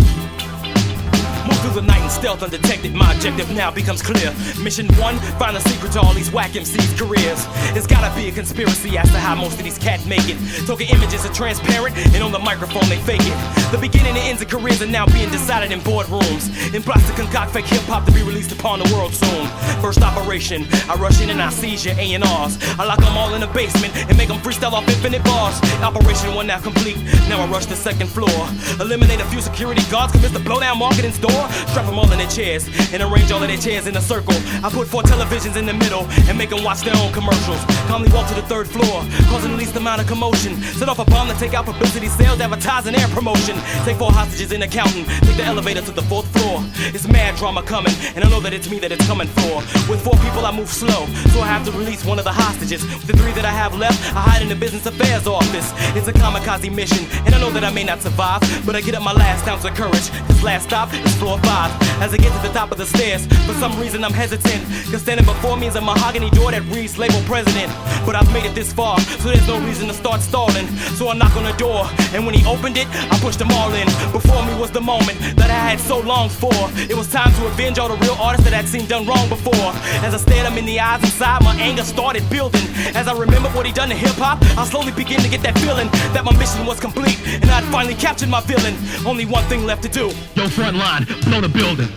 Move through the night in stealth undetected. My objective now becomes clear. Mission 1, find the secret to all these whack MCs' careers. It's gotta be a conspiracy as to how most of these cats make it. Token images are transparent, and on the microphone they fake it. The beginning and ends of careers are now being decided in boardrooms. In plots to concoct fake hip-hop to be released upon the world soon. First operation, I rush in and I seize your A&Rs. I lock them all in the basement and make them freestyle off infinite bars. Operation 1 now complete, now I rush the 2nd floor. Eliminate a few security guards, convince the blowdown market in store. Strap them all in their chairs and arrange all of their chairs in a circle. I put 4 televisions in the middle and make them watch their own commercials. Calmly walk to the 3rd floor, causing the least amount of commotion. Set off a bomb to take out publicity, sales, advertising, and promotion. Take 4 hostages and accountant, take the elevator to the 4th floor. It's mad drama coming, and I know that it's me that it's coming for. With 4 people I move slow, so I have to release one of the hostages. With the 3 that I have left, I hide in the business affairs office. It's a kamikaze mission, and I know that I may not survive, but I get up my last ounce of courage. This last stop is floor 5. As I get to the top of the stairs, for some reason I'm hesitant, cause standing before me is a mahogany door that reads label president. But I've made it this far, so there's no reason to start stalling. So I knock on the door, and when he opened it, I pushed them all in. Before me was the moment that I had so longed for. It was time to avenge all the real artists that I'd seen done wrong before. As I stared him in the eyes inside, my anger started building. As I remembered what he'd done to hip-hop, I slowly began to get that feeling that my mission was complete, and I'd finally captured my villain. Only one thing left to do. Yo, Frontline, blow the building.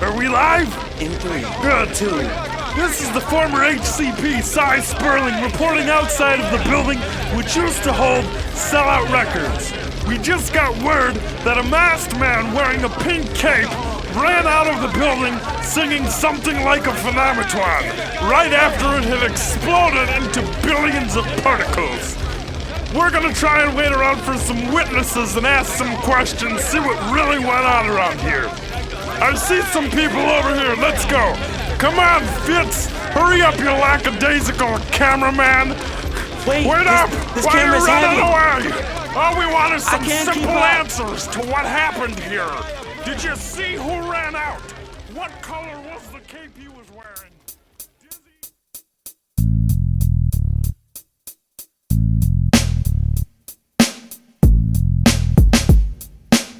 Are we live? In 3, Good. 2. This is the former HCP Cy Sperling reporting outside of the building which used to hold Sellout Records. We just got word that a masked man wearing a pink cape ran out of the building singing something like a phenometron right after it had exploded into billions of particles. We're gonna try and wait around for some witnesses and ask some questions, see what really went on around here. I see some people over here. Let's go. Come on, Fitz. Hurry up, you lackadaisical cameraman. Wait up. This Why are you camera's running heavy. away? All we want is some can't keep simple up. answers to what happened here. Did you see who ran out? What color was the cape he was wearing?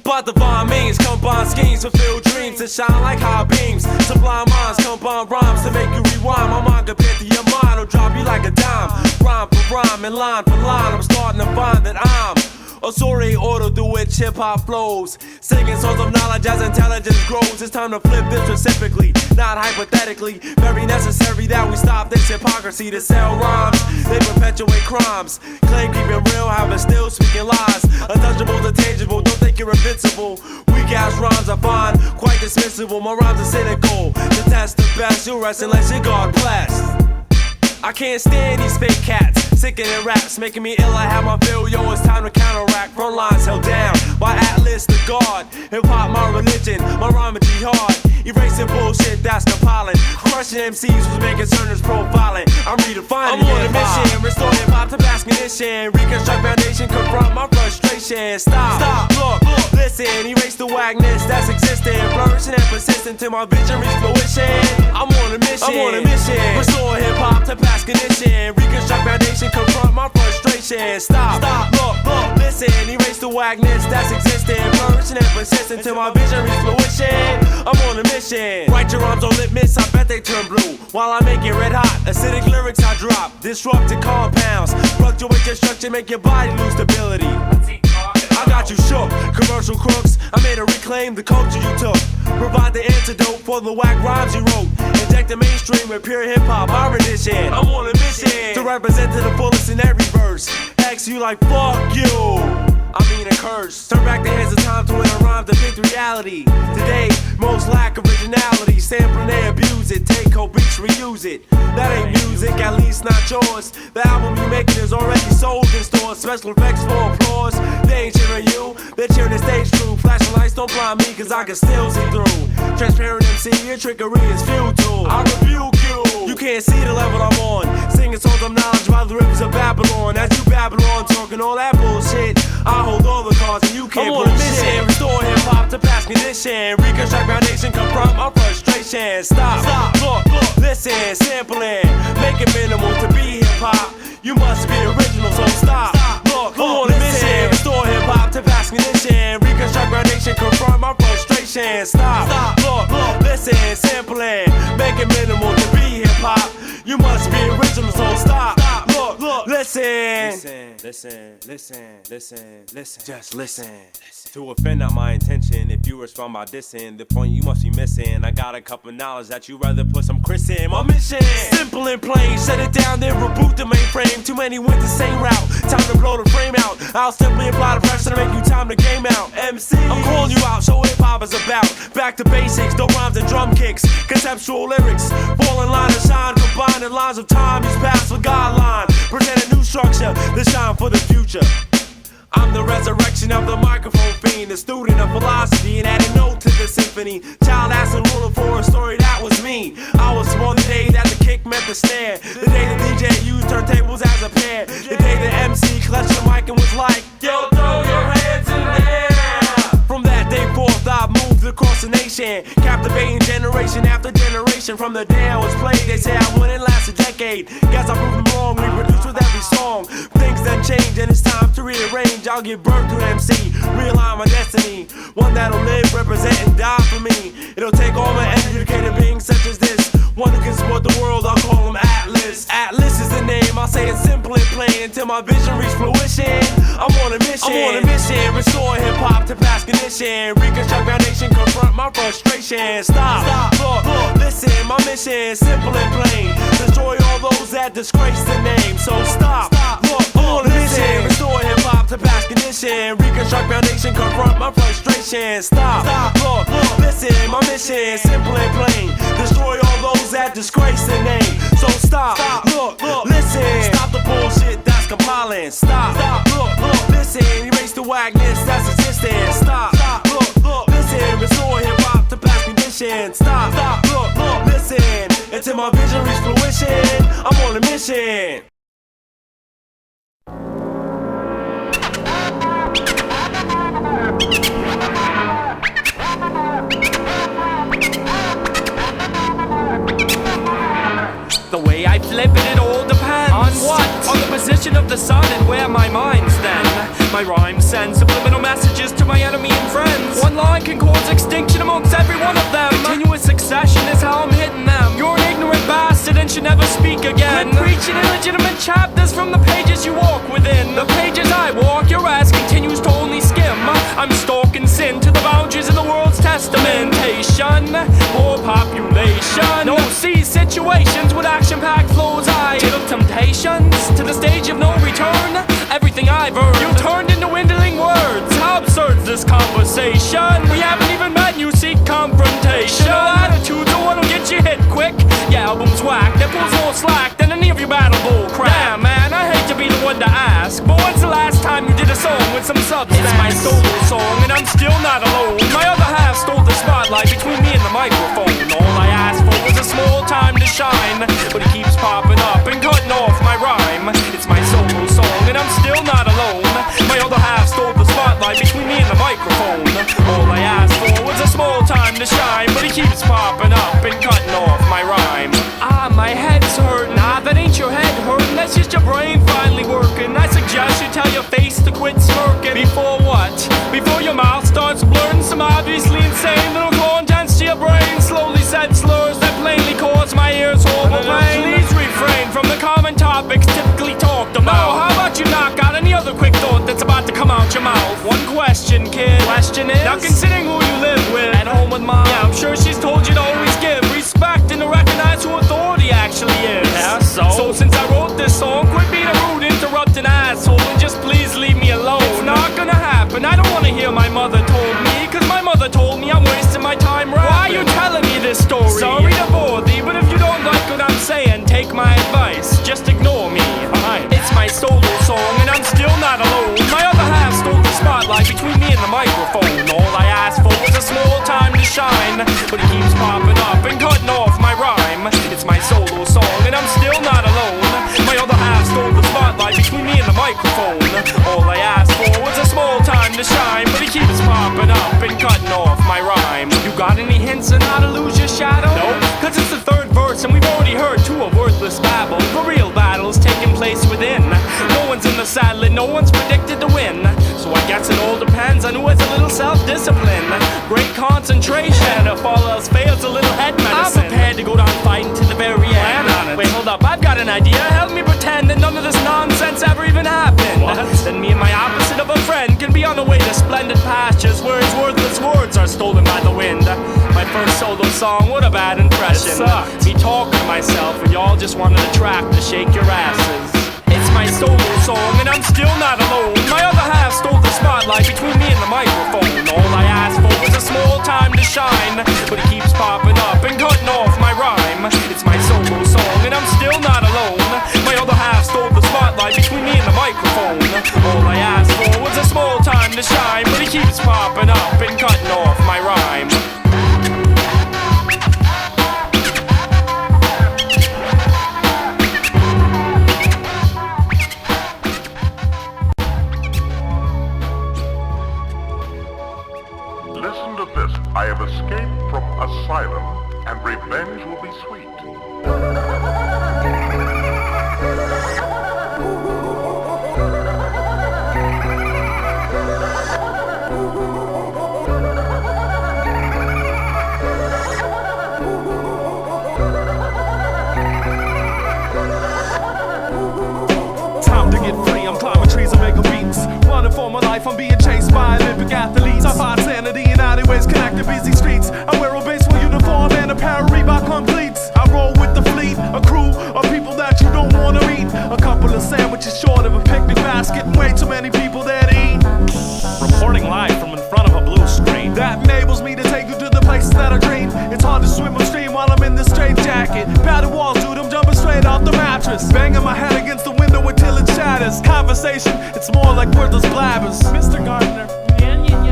But divine means combine schemes, fulfill dreams and shine like high beams. Sublime minds combine rhymes to make you rewind. My mind compared to your mind will drop you like a dime. Rhyme for rhyme and line for line, I'm starting to find that I'm a sorry order through which hip-hop flows. Singing songs of knowledge as intelligence grows. It's time to flip this specifically, not hypothetically. Very necessary that we stop this hypocrisy to sell rhymes. They perpetuate crimes. Claim keeping real, however still speaking lies. Untouchable to tangible, don't think you're invincible. Weak-ass rhymes I find quite dismissible. My rhymes are cynical. To test the best, you'll rest unless you're God blessed. I can't stand these fake cats, sickening raps, making me ill. I have my fill, yo, it's time to counteract. Frontlines held down by Atlas the God. Hip-hop my religion, my rhyme is jihad. Erasing bullshit that's compiling. Crushing MCs who's making certain profiling. I'm redefining. I'm on a mission, restore hip-hop to past condition. Reconstruct foundation, confront my frustration. Stop, look, listen, erase the wagness that's existing. Flourishing and persistent till my vision reach fruition. I'm on a mission, restore hip-hop to past condition. Reconstruct foundation, confront my frustration. Stop, look, listen, erase the wagness that's existing. Flourishing and persistent till my vision reach fruition. I'm on a mission. Write your rhymes on litmus, I bet they turn blue. While I make it red hot, acidic lyrics I drop. Disrupted compounds, fluctuate your structure, make your body lose stability. I got you shook, commercial crooks. I made a reclaim the culture you took. Provide the antidote for the whack rhymes you wrote. Inject the mainstream with pure hip-hop, my rendition. I'm on a mission to represent to the fullest in every verse. X you like fuck you, I mean a curse. Turn back the hands of time to when a rhyme depict reality. Today, most lack originality. Sampling they abuse it, take cold beats, reuse it. That ain't music, at least not yours. The album you making is already sold in stores. Special effects for applause. They ain't cheering you, they're cheering the stage crew. Flashing lights don't blind me, cause I can still see through. Transparent MC, your trickery is futile. I rebuke you, you can't see the level I'm on. Singing songs of knowledge by the rivers of Babylon. As you Babylon talking all that bullshit, I hold all the cards and you can't pull shit. Restore hip-hop to past condition. Reconstruct foundation, confront my frustration. Stop, look, listen, sampling. Make it minimal to be hip-hop. You must be original, so stop, look, listen. Restore hip-hop to past condition. Reconstruct foundation, confront my frustration. Stop, look, listen, sampling. Make it minimal to be hip-hop. You must be original, so stop, look, listen. Listen, just listen. To offend, not my intention. If you respond by dissing, the point you must be missing. I got a cup of knowledge that you rather put some Chris in. My mission, simple and plain. Shut it down, then reboot the mainframe. Too many went the same route. Time to blow the frame out. I'll simply apply the pressure to make you time to game out. MC, I'm calling you out. Show hip hop is about. Back to basics, no rhymes and drum kicks. Conceptual lyrics, fall in line and shine. Combining lines of time, use past with guideline. Present a new structure to shine for the future. I'm the resurrection of the microphone fiend, a student of philosophy and adding note to the symphony. Child asking ruler for a story, that was me. I was born the day that the kick met the snare. The day the DJ used turntables as a pair. The day the MC clutched the mic and was like, yo, throw your hands in the air. From that day forth, I moved across the nation, captivating generation after generation. From the day I was played, they say I wouldn't last a decade. Guess I proved them wrong, reproduce with every song. Things done change and it's time to rearrange. I'll give birth to MC, realign my destiny. One that'll live, represent, and die for me. It'll take all my educated beings such as this. One who can support the world, I'll call him Atlas. Atlas is the name, I'll say it simple and plain. Until my vision reach fruition, I'm on a mission. Restore hip-hop to past condition. Reconstruct foundation, confront my frustration. Stop, look, listen, my mission, simple and plain. Destroy all those that disgrace the name. So stop, look, listen. Restore hip-hop to past condition. Reconstruct foundation, confront my frustration. Stop, look, listen, my mission, simple and plain. Destroy all those that disgrace the name. So stop, look, listen. Stop the bullshit that's compiling. Stop, look, listen, erase the wagness that's existing. Stop, look, listen, restore hip hop to past conditions. Stop, look, listen, until my vision reach fruition. I'm on a mission. The way I flip it all depends. On what? On the position of the sun and where my mind's then. My rhymes send subliminal messages to my enemy and friends. One line can cause extinction amongst every one of them. Continuous succession is how I'm hitting them. You're an ignorant bastard and should never speak again. Quit preaching illegitimate chapters from the pages you walk within. The pages I walk, your ass continues to only skim. I'm stalking sin to the boundaries of the world's testamentation. More population. No, see situations with action-packed flows. I tilt temptations to the stage of no return. Everything I've earned, you turned into dwindling words. How absurd's this conversation? We haven't even met, you seek confrontation. No attitude, the one who gets you hit quick. Yeah, album's whack, that pulls more slack than any of your battle bull crap. Damn, man, I hate to be the one to ask, but when's the last time you did a song with some substance? It's my solo song, and I'm still not alone. My other half stole the spotlight between me and the microphone. All I asked for was a small time to shine, but it keeps popping up and cutting off my rhyme. It's my solo song, and I'm still not alone. My other half stole the spotlight between me and the microphone. All I asked for was a small time to shine, but it keeps popping up and cutting off my rhyme. Ah, my head's hurting. Nah, that ain't your head hurting, that's just your brain finally working. I suggest you tell your face to quit smirking. Before what? Before your mouth starts blurting some obviously insane little contents to your brain. Slowly said slurs that plainly cause my ears horrible pain. Please refrain from the common topics typically talked about. Oh, how about you knock out any other quick thought that's about to come out your mouth? One question, kid. Question is, now considering who you live with, at home with mom, yeah, I'm sure she's told you to always give respect and to recognize who authority actually is. Yeah, so since I wrote this song, quit being a rude, interrupting asshole and just please leave me alone. It's not gonna happen. I don't wanna hear my mother told me, cause my mother told me I'm wasting my time rapping. Why are you telling me this story? Sorry to bore thee, but if you don't like what I'm saying, take my advice. Just ignore me. It's my solo song, and I'm still not alone. My other half stole the spotlight between me and the microphone. All I asked for was a small time to shine, but it keeps popping up and cutting off my rhyme. It's my solo song, and I'm still not alone. My other half stole the spotlight between me and the microphone. All I asked for was a small time to shine, but it keeps popping up and cutting off my rhyme. You got any hints on how to lose your shadow? No, cause it's the third verse and we've already heard two of worthless babble. For real battles taking place within. No one's in the saddle and no one's predicted to win. So I guess it all depends on who has a little self-discipline, great concentration. If all else fails, a little head medicine. I'm prepared to go down fighting to the very end. Wait, hold up, I've got an idea. Help me pretend that none of this nonsense ever even happened. What? Then me and my opposite of a friend can be on the way to splendid pastures where his worthless words are stolen by the wind. My first solo song, what a bad impression. It sucked. Me talking to myself and y'all just wanted a track to shake your asses. It's my solo song and I'm still not alone. My other half stole the spotlight between me and the microphone. All I asked for was a small time to shine, but it keeps popping up and cutting off my rhyme. It's my solo song and I'm still not alone. My other half stole the spotlight between me and the microphone. All I asked for was a small time to shine, but it keeps popping up and cutting off my rhyme. Listen to this. I have escaped from Asylum, and revenge will be sweet. Time to get free, I'm climbing trees and making beats. Running for my life, I'm being chased by Olympic athletes. I find sanity in alleyways, connected busy streets. I wear a baseball uniform and a pair of Reebok completes. I roll with the fleet, a crew of people that you don't want to meet. A couple of sandwiches short of a picnic basket, and way too many people there to eat. Reporting live from in front of a blue screen. That enables me to take you to the places that I dream. It's hard to swim upstream while I'm in this straight jacket. Padded walls, dude, I'm jumping straight off the mattress. Banging my head against the window until it's shattered. matters. Conversation, it's more like wordless blabbers. Mr. Gardner.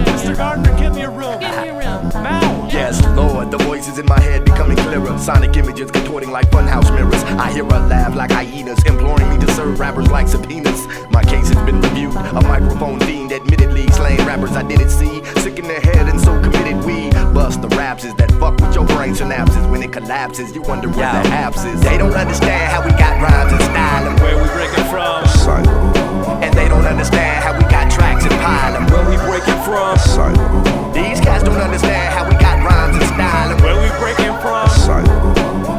Mr. Gardner, give me a room. Give me a room. Now. Yes, Lord, the voices in my head becoming clearer. Sonic images contorting like funhouse mirrors. I hear a laugh like hyenas, imploring me to serve rappers like subpoenas. My case has been reviewed. A microphone fiend admittedly slaying rappers I didn't see. Sick in the head and so committed we bust the raps is that fuck with your brain synapses. When it collapses, you wonder where the apps is. They don't understand how we got rhymes and style and where we break it from. And they don't understand how we got tracks and pile and where we break it from. These cats don't understand how we got rhymes and style and where we breaking from.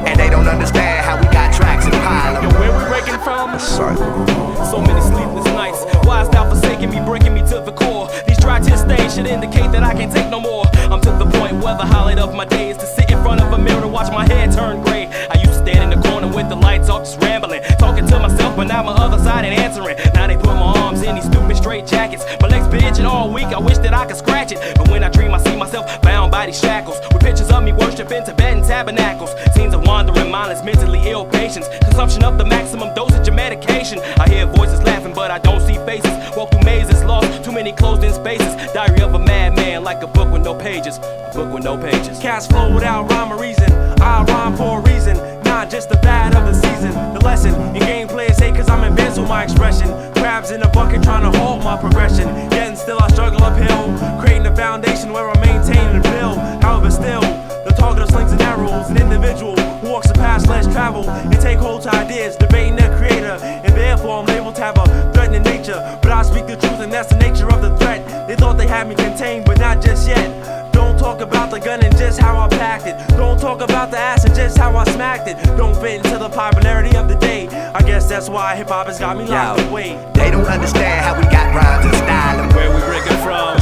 And they don't understand how we got tracks and pile and where we breaking from. So many sleepless nights. Why is thou forsaking me, breaking me to the core? These dry tear stains should indicate that I can't take no more. I'm to the point where the highlight of my day is to sit in front of a mirror and watch my hair turn gray. I used to stand in the corner with the lights off, just rambling, talking to myself, but now my other side ain't answering. Now they put my arms in these stupid straight jackets. My legs been itching all week, I wish that I could scratch it. But when I dream, I see myself bound by these shackles, with pictures of me worshiping Tibetan tabernacles. Scenes of wandering mindless, mentally ill patients, consumption of the maximum dosage of medication. I hear voices laughing, but I don't see faces. Walk through mazes, lost too many closed-in spaces. Diary of a madman, like a book with no pages. A book with no pages. Cats flow without rhyme or reason. I rhyme for a reason, not just the bad of the season. The lesson in game players hate cause I'm advanced with my expression. Crabs in a bucket trying to halt my progression. Yet and still I struggle uphill, creating a foundation where I maintain and build. However still, the target of slings and arrows, an individual who walks the path less traveled and take hold to ideas, debating their creator, and therefore I'm able to have a threatening nature. But I speak the truth and that's the nature of the threat. They thought they had me contained, but not just yet. Don't talk about the gun and just how I packed it. Don't talk about the ass and just how I smacked it. Don't fit into the popularity of the day. I guess that's why hip-hop has got me locked away. They don't understand how we got rhymes and style and where we break it from.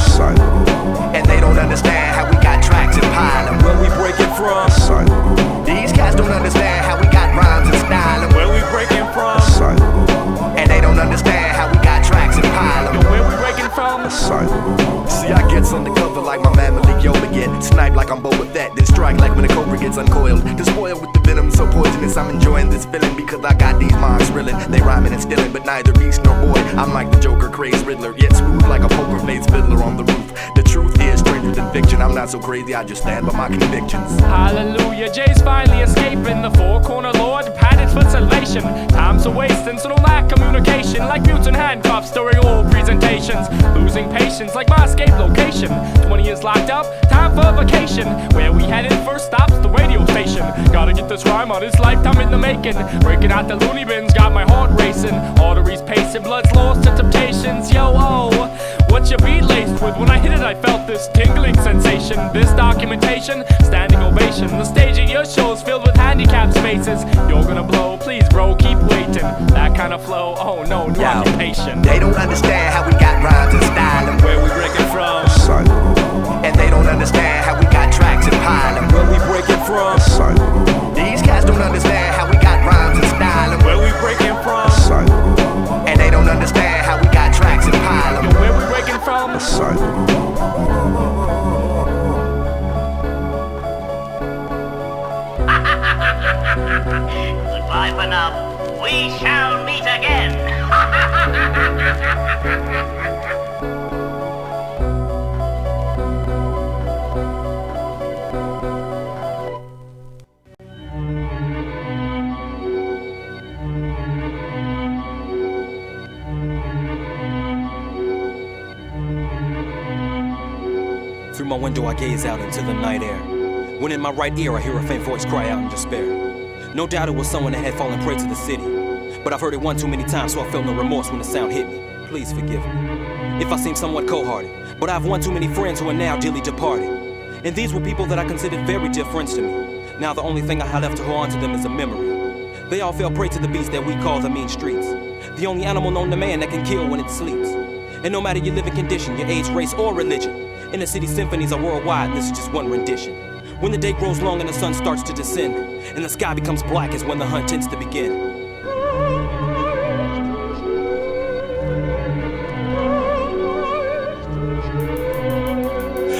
And they don't understand how we got tracks and pile and where we break it from. These cats don't understand how we got rhymes and style and where we breaking from. And they don't understand how we got tracks and pile and where we breaking from. See, I get undercover like my man Malik Yoba get. Snipe like I'm Boba Fett, then strike like when a cobra gets uncoiled. To spoil with the venom so poisonous, I'm enjoying this feeling because I got these minds reeling. They rhyming and stealing, but neither beast nor boy. I'm like the Joker, crazed Riddler, yet smooth like a poker-faced fiddler on the roof. The truth is stranger than fiction. I'm not so crazy, I just stand by my convictions. Hallelujah, Jay's finally escaping. The four-corner lord padded for salvation. Time's a wasting, so don't lack communication. Like mutes and handcuffs during all presentations. Losing patience like my escape location. 20 years locked up, time for vacation. Where we headed first stops the radio station. Gotta get this rhyme on, it's lifetime in the making. Breaking out the loony bins, got my heart racing. Arteries pacing, blood's lost to temptations. Yo, oh, what's your beat laced with? When I hit it, I felt this tingling sensation. This documentation, standing ovation. The stage at your show's filled with handicapped spaces. You're gonna blow, please bro, keep waiting. That kind of flow, oh no, new occupation. They don't understand how we got rhymes and style and where we break it from. And they don't understand how we got tracks and pile and where we break it from. These cats don't understand how we got rhymes and style and where we breaking from. And they don't understand how we got tracks and pile and where we breaking from. Goodbye for now. We shall meet again. Through my window I gaze out into the night air. When in my right ear I hear a faint voice cry out in despair. No doubt it was someone that had fallen prey to the city, but I've heard it one too many times, so I felt no remorse when the sound hit me. Please forgive me if I seem somewhat cold-hearted, but I've one too many friends who are now dearly departed. And these were people that I considered very dear friends to me. Now the only thing I have left to hold on to them is a memory. They all fell prey to the beast that we call the mean streets, the only animal known to man that can kill when it sleeps. And no matter your living condition, your age, race, or religion, inner city symphonies are worldwide, and this is just one rendition. When the day grows long and the sun starts to descend, and the sky becomes black is when the hunt tends to begin.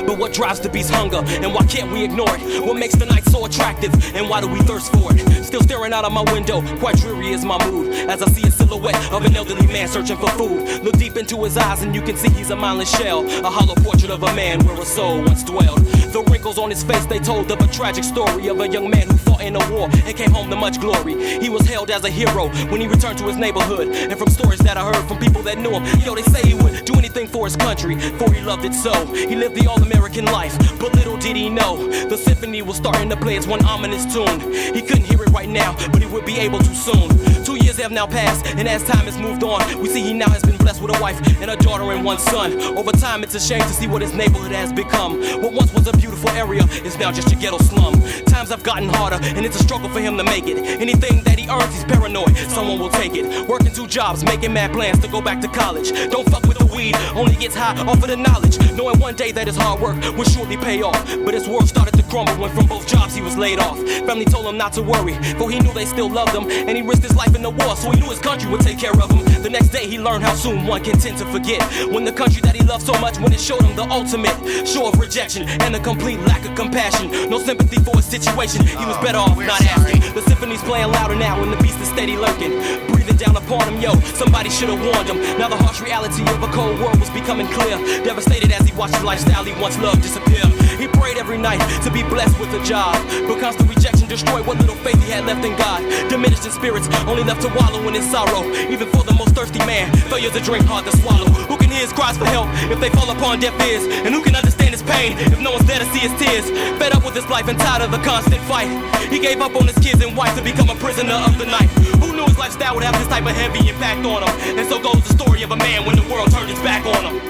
But what What drives the beast's hunger, and why can't we ignore it? What makes the night so attractive, and why do we thirst for it? Still staring out of my window, quite dreary is my mood, as I see a silhouette of an elderly man searching for food. Look deep into his eyes and you can see he's a mindless shell, a hollow portrait of a man where a soul once dwelled. The wrinkles on his face, they told of a tragic story of a young man who fought in a war and came home to much glory. He was hailed as a hero when he returned to his neighborhood, and from stories that I heard from people that knew him, yo, they say he would do anything for his country, for he loved it so. He lived the all-American life, but little did he know the symphony was starting to play its one ominous tune. He couldn't hear it right now, but he would be able to soon. 2 years have now passed, and as time has moved on, we see he now has been blessed with a wife and a daughter and one son. Over time, it's a shame to see what his neighborhood has become. What once was a beautiful area is now just a ghetto slum. Times have gotten harder, and it's a struggle for him to make it. Anything that he earns, he's paranoid, someone will take it. Working 2 jobs, making mad plans to go back to college. Don't fuck with the weed, only gets high off of the knowledge. Knowing one day that his hard work will surely pay off. But his world started to crumble when from both jobs he was laid off. Family told him not to worry, for he knew they still loved him, and he risked his life in the war, so he knew his country would take care of him. The next day he learned how soon one can tend to forget, when the country that he loved so much, when it showed him the ultimate show of rejection and a complete lack of compassion. No sympathy for his situation, he was better off not asking. The symphony's playing louder now and the beast is steady lurking, breathing down upon him, yo, somebody should have warned him. Now the harsh reality of a cold world was becoming clear, devastated as he watched the lifestyle he once loved disappear. He prayed every night to be blessed with a job, but constant rejection destroyed what little faith he had left in God. Diminished in spirits, only left to wallow in his sorrow. Even for the most thirsty man, failure's a drink hard to swallow. Who can hear his cries for help if they fall upon deaf ears? And who can understand his pain if no one's there to see his tears? Fed up with his life and tired of the constant fight, he gave up on his kids and wife to become a prisoner of the night. Who knew his lifestyle would have this type of heavy impact on him? And so goes the story of a man when the world turned its back on him.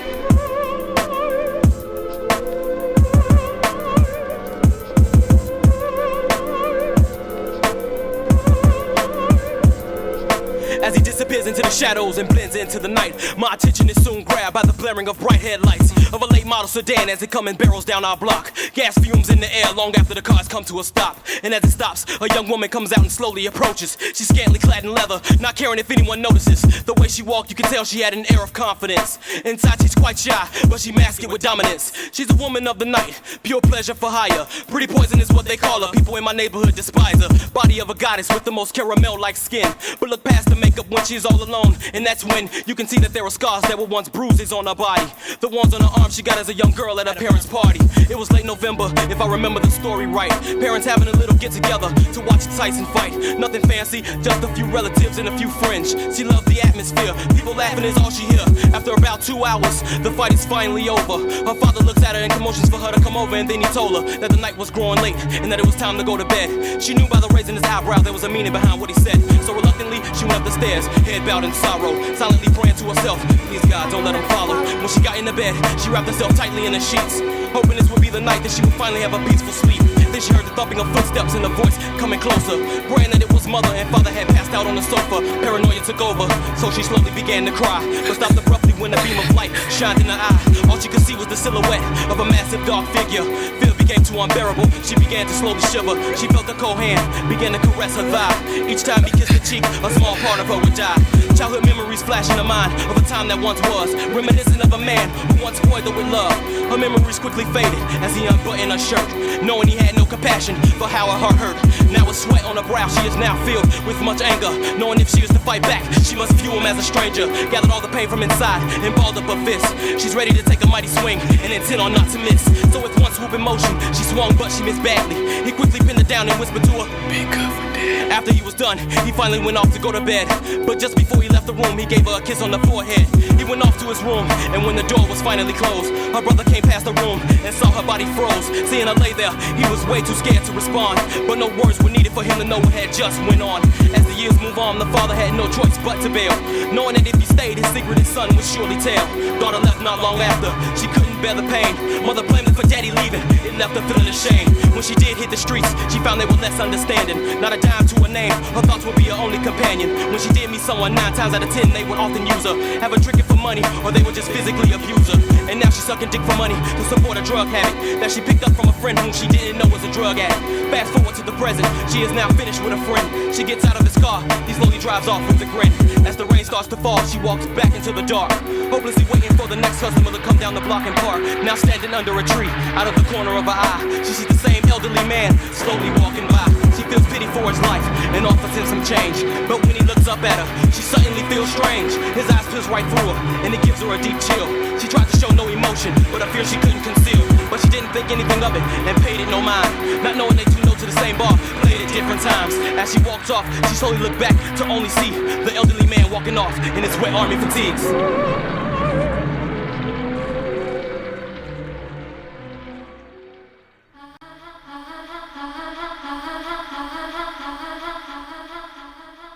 As he disappears into the shadows and blends into the night, my attention is soon grabbed by the blaring of bright headlights of a late model sedan as it comes and barrels down our block. Gas fumes in the air long after the cars come to a stop. And as it stops, a young woman comes out and slowly approaches. She's scantily clad in leather, not caring if anyone notices. The way she walked, you can tell she had an air of confidence. Inside she's quite shy, but she masks it with dominance. She's a woman of the night, pure pleasure for hire. Pretty poison is what they call her, people in my neighborhood despise her. Body of a goddess with the most caramel-like skin, but look past the makeup when she's all alone, and that's when you can see that there are scars that were once bruises on her body. The ones on her arm she got as a young girl at her parents' party. It was late November, if I remember the story right. Parents having a little get-together to watch Tyson fight. Nothing fancy, just a few relatives and a few friends. She loved the atmosphere, people laughing is all she hear. After about 2 hours, the fight is finally over. Her father looks at her and commotions for her to come over, and then he told her that the night was growing late and that it was time to go to bed. She knew by the raise in his eyebrow there was a meaning behind what he said, so reluctantly she went up the stairs, head bowed in sorrow, silently praying to herself, please God, don't let him follow. When she got into bed, she wrapped herself tightly in the sheets, hoping this would be the night that she would finally have a peaceful sleep. Then she heard the thumping of footsteps and a voice coming closer, praying that it was mother and father had passed out on the sofa. Paranoia took over, so she slowly began to cry, but stopped abruptly when a beam of light shined in her eye. All she could see was the silhouette of a massive dark figure. Fear became too unbearable, she began to slowly shiver. She felt a cold hand begin to caress her thigh. Each time he kissed her cheek, a small part of her would die. Childhood memories flash in her mind of a time that once was, reminiscent of a man who once toyed her with love. Her memories quickly faded as he unbuttoned her shirt, knowing he had no compassion for how her heart hurt. Now with sweat on her brow, she is now filled with much anger, knowing if she is to fight back, she must view him as a stranger. Gathered all the pain from inside and balled up her fist. She's ready to take a mighty swing and intent on not to miss. So with one swoop in motion, she swung but she missed badly. He quickly pinned her down and whispered to her, "Be good for Dad." After he was done, he finally went off to go to bed, but just before he left the room, he gave her a kiss on the forehead. He went off to his room, and when the door was finally closed, her brother came past the room and saw her body froze. Seeing her lay there, he was way too scared to respond, but no words were needed for him to know what had just went on. As the years move on, the father had no choice but to bail, knowing that if he stayed, his secret his son would surely tell. Daughter left not long after, she couldn't bear the pain. Mother blamed her for daddy leaving, it left her feeling ashamed. When she did hit the streets, she found they were less understanding. Not a dime to her name, her thoughts would be her only companion. When she did meet someone, 9 times out of 10, they would often use her, have her drinking for money, or they would just physically abuse her. And now she's sucking dick for money to support a drug habit that she picked up from a friend whom she didn't know was a drug addict. Fast forward to the present, she is now finished with a friend. She gets out of his car, he slowly drives off with a grin. As the rain starts to fall, she walks back into the dark, hopelessly waiting for the next customer to come down the block and park. Now standing under a tree, out of the corner of her eye, she sees the same elderly man slowly walking by. She feels pity for his life and offers him some change. But when he looks up at her, she suddenly feels strange. His eyes pierce right through her, and it gives her a deep chill. She tried to show no emotion, but I fear she couldn't conceal. But she didn't think anything of it, and paid it no mind. Not knowing they two know to the same bar, played at different times. As she walked off, she slowly looked back to only see the elderly man walking off in his wet army fatigues.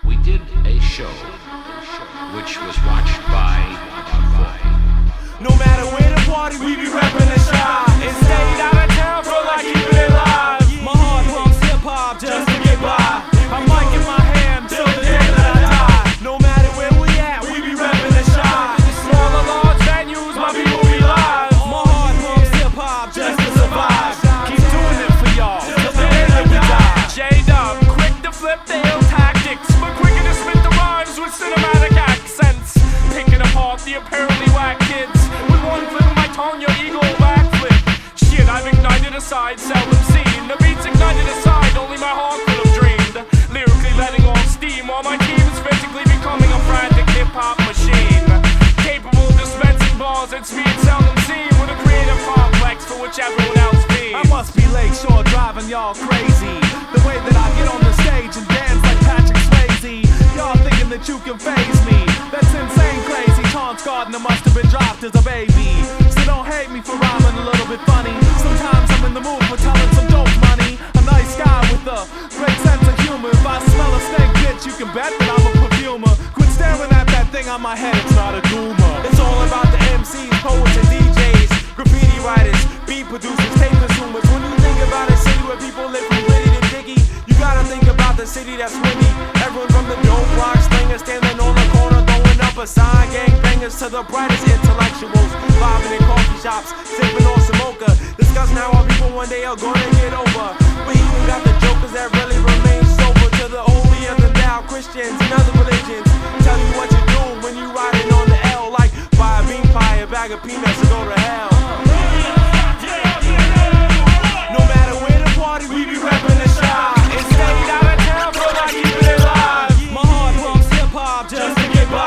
We did a show which was watched by No matter where the party, we be reppin' the shop. And stayed out of town for like keeping it live. My heart pumps hip-hop just to get by. I'm mic in my hand till the day that I die. No matter where we at, we be reppin' the shop. Small or large venues, my people be live. My heart pumps hip-hop just to survive. Keep doing it for y'all till the day that we die. J-Dub, quick to flip the ill tactics, but quicker to spit the rhymes with cinematic accents. Picking apart the apparently whack kids. With one flip of my tongue, your ego will backflip. Shit, I've ignited a side, seldom seen. The beats ignited a side, only my heart could have dreamed. Lyrically letting off steam, while my team is physically becoming a frantic hip-hop machine. Capable of dispensing bars at speed seldom seen, with a creative complex for which everyone else feeds. I must be Lakeshore driving y'all crazy. The way that I get on the stage and dance like Patrick Swayze. Y'all thinking that you can faze me. That's insane crazy. Chauncie Gardner must have been dropped as a baby. So don't hate me for rhyming a little bit funny. Sometimes I'm in the mood for telling some dope money. A nice guy with a great sense of humor. If I smell a stank bitch, you can bet that I'm a perfumer. Quit staring at that thing on my head, it's not a tumor. It's all about the MCs, poets and DJs, graffiti writers, beat producers, tape consumers. When you think about a city where people live from Gritty to Diggy, you gotta think about the city that's windy. Everyone from the dope rock slingers standing on the corner throwing up a sign, gangbangers to the brightest intellectuals, vibing in coffee shops, sipping on some mocha, discussing how our people one day are gonna get over. We even got the jokers that really remain sober, to the holier than thou Christians and other religions. Tell you what you do when you riding on the L, like buy a bean pie, a bag of peanuts, and go to hell. No matter where the party, we be reppin' the shop. And stayed out of town for like keeping it live. My heart pumps hip-hop just to get by.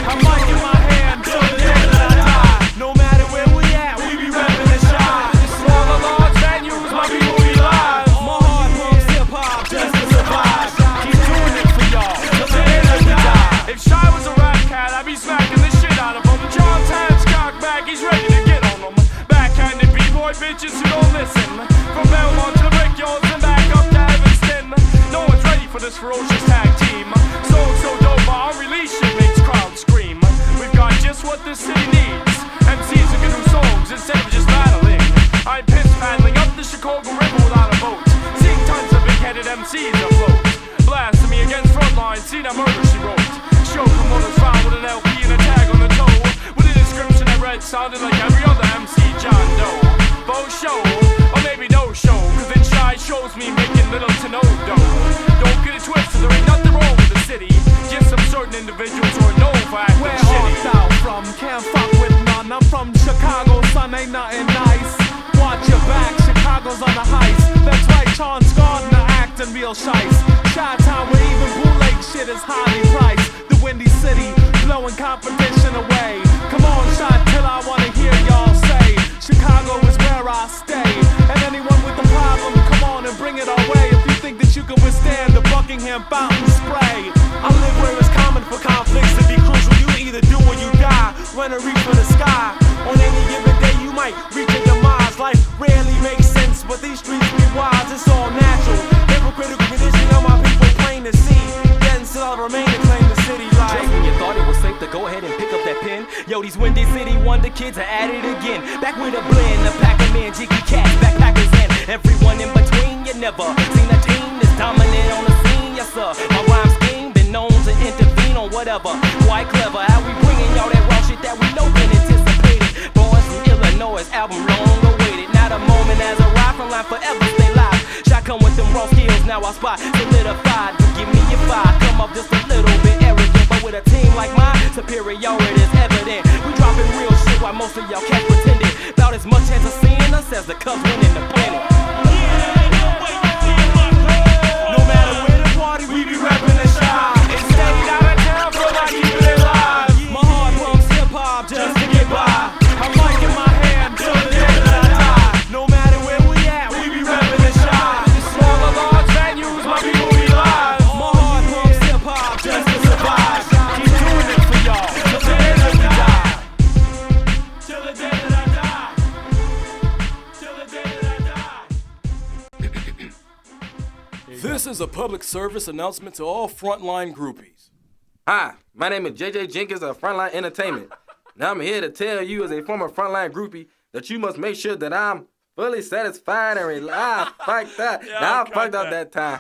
I'm mic in my hand till the day that I die. No matter where we at, we be reppin' the shop. Small or large venues, my people be live. My heart pumps hip-hop just to survive. Keep doing it for y'all till the day that we die. If Shy was a rap cat, I'd be smacking the shit out of him. John's hands cocked back, he's ready to get on them. Backhanded b-boy bitches who don't listen. From Belmont to the Brickyards and back up to Evanston. No one's ready for this ferocious tag team. So dope, our release shit makes crowds scream. We've got just what the city needs. MCs who can do songs instead of just battling. I'm piss paddling up the Chicago River without a boat, seeing tons of big-headed MCs afloat. Blasphemy against Frontline, see that murder she wrote. Show promoters found with an LP and a tag on the toe, with a description that read sounded like every other MC John Doe. Faux show, or maybe no show, cause then Shy shows me making little to no dough. Don't get it twisted, there ain't nothing wrong with the city, just some certain individuals who are known for acting shitty. Where art thou from? Can't fuck with none. I'm from Chicago, son, ain't nothing nice. Watch your back, Chicago's on the heist. That's right, Chauncie Gardner acting real shice. Chi-town where even bootleg shit is highly priced. The Windy City, blowing competition away. Come on, shot till I wanna hear y'all say Chicago is where I stay. And anyone with a problem, come on and bring it our way. If you think that you can withstand the Buckingham fountain spray. I live where it's common for conflicts to be crucial. You either do or you die, run or reach for the sky. On any given day you might reach your demise. Life rarely makes sense, but these streets be wise. It's all natural, hypocritical condition of my people plain to see. Yet and still I remain to claim the city like. Just when you thought it was safe to go ahead and pick up that pen, yo, these Windy City Wonder Kids are at it again. Back with a blend, a pack of men, jiggy cats, backpackers, and everyone in between. You never seen a team that's dominant on the scene, yes sir. My rhyme scheme been known to intervene on whatever. Quite clever, how we bringing y'all that raw shit that we Frontline forever stay live. Shot come with them raw skills, now I spot solidified. Give me your fire, come up just a little bit arrogant, but with a team like mine, superiority is evident. We dropping real shit while most of y'all can't pretend it. About as much as a seeing us as the Cubs winning the pennant. No matter where the party, we be reppin' and shine. And stayed out of town, feel like keeping it live. My heart pumps hip-hop just to get by. I'm liking my hand till the day that I die. No matter where we at, we be reppin' and shine. Small or large venues, my people be live. My heart pumps hip-hop just to survive. Keep doing it for y'all till the day that we die. Till the day that I die. Till the day that I die. This is a public service announcement to all Frontline groupies. Hi, my name is J.J. Jenkins of Frontline Entertainment. Now I'm here to tell you as a former Frontline groupie that you must make sure that I'm fully satisfied and relaxed. Fucked up. Now I fucked up that time.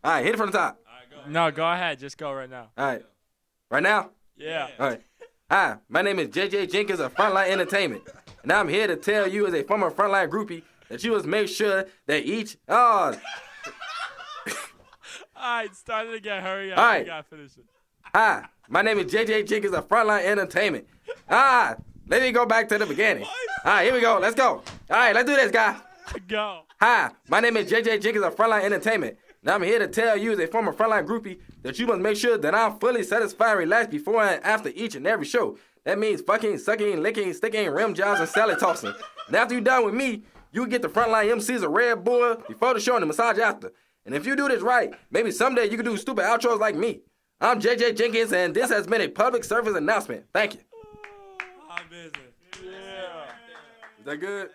All right, hit it from the top. No, go ahead. Just go right now. All right. Right now? Yeah. All right. Hi, my name is J.J. Jenkins of Frontline Entertainment. And I'm here to tell you as a former Frontline groupie that you must make sure that each... Oh... Alright, start it again. Hurry up. All right. You gotta finish it. Hi, my name is J.J. Jenkins of Frontline Entertainment. Let me go back to the beginning. All right, here we go. Let's go. All right, let's do this, guys. Go. Hi, my name is J.J. Jenkins of Frontline Entertainment. Now I'm here to tell you as a former Frontline groupie that you must make sure that I'm fully satisfied and relaxed before and after each and every show. That means fucking, sucking, licking, sticking, rim jobs, and salad tossing. And after you're done with me, you get the Frontline MCs a Red Bull before the show and the massage after. And if you do this right, maybe someday you can do stupid outros like me. I'm J.J. Jenkins, and this has been a public service announcement. Thank you. I'm busy. Yeah. Is that good?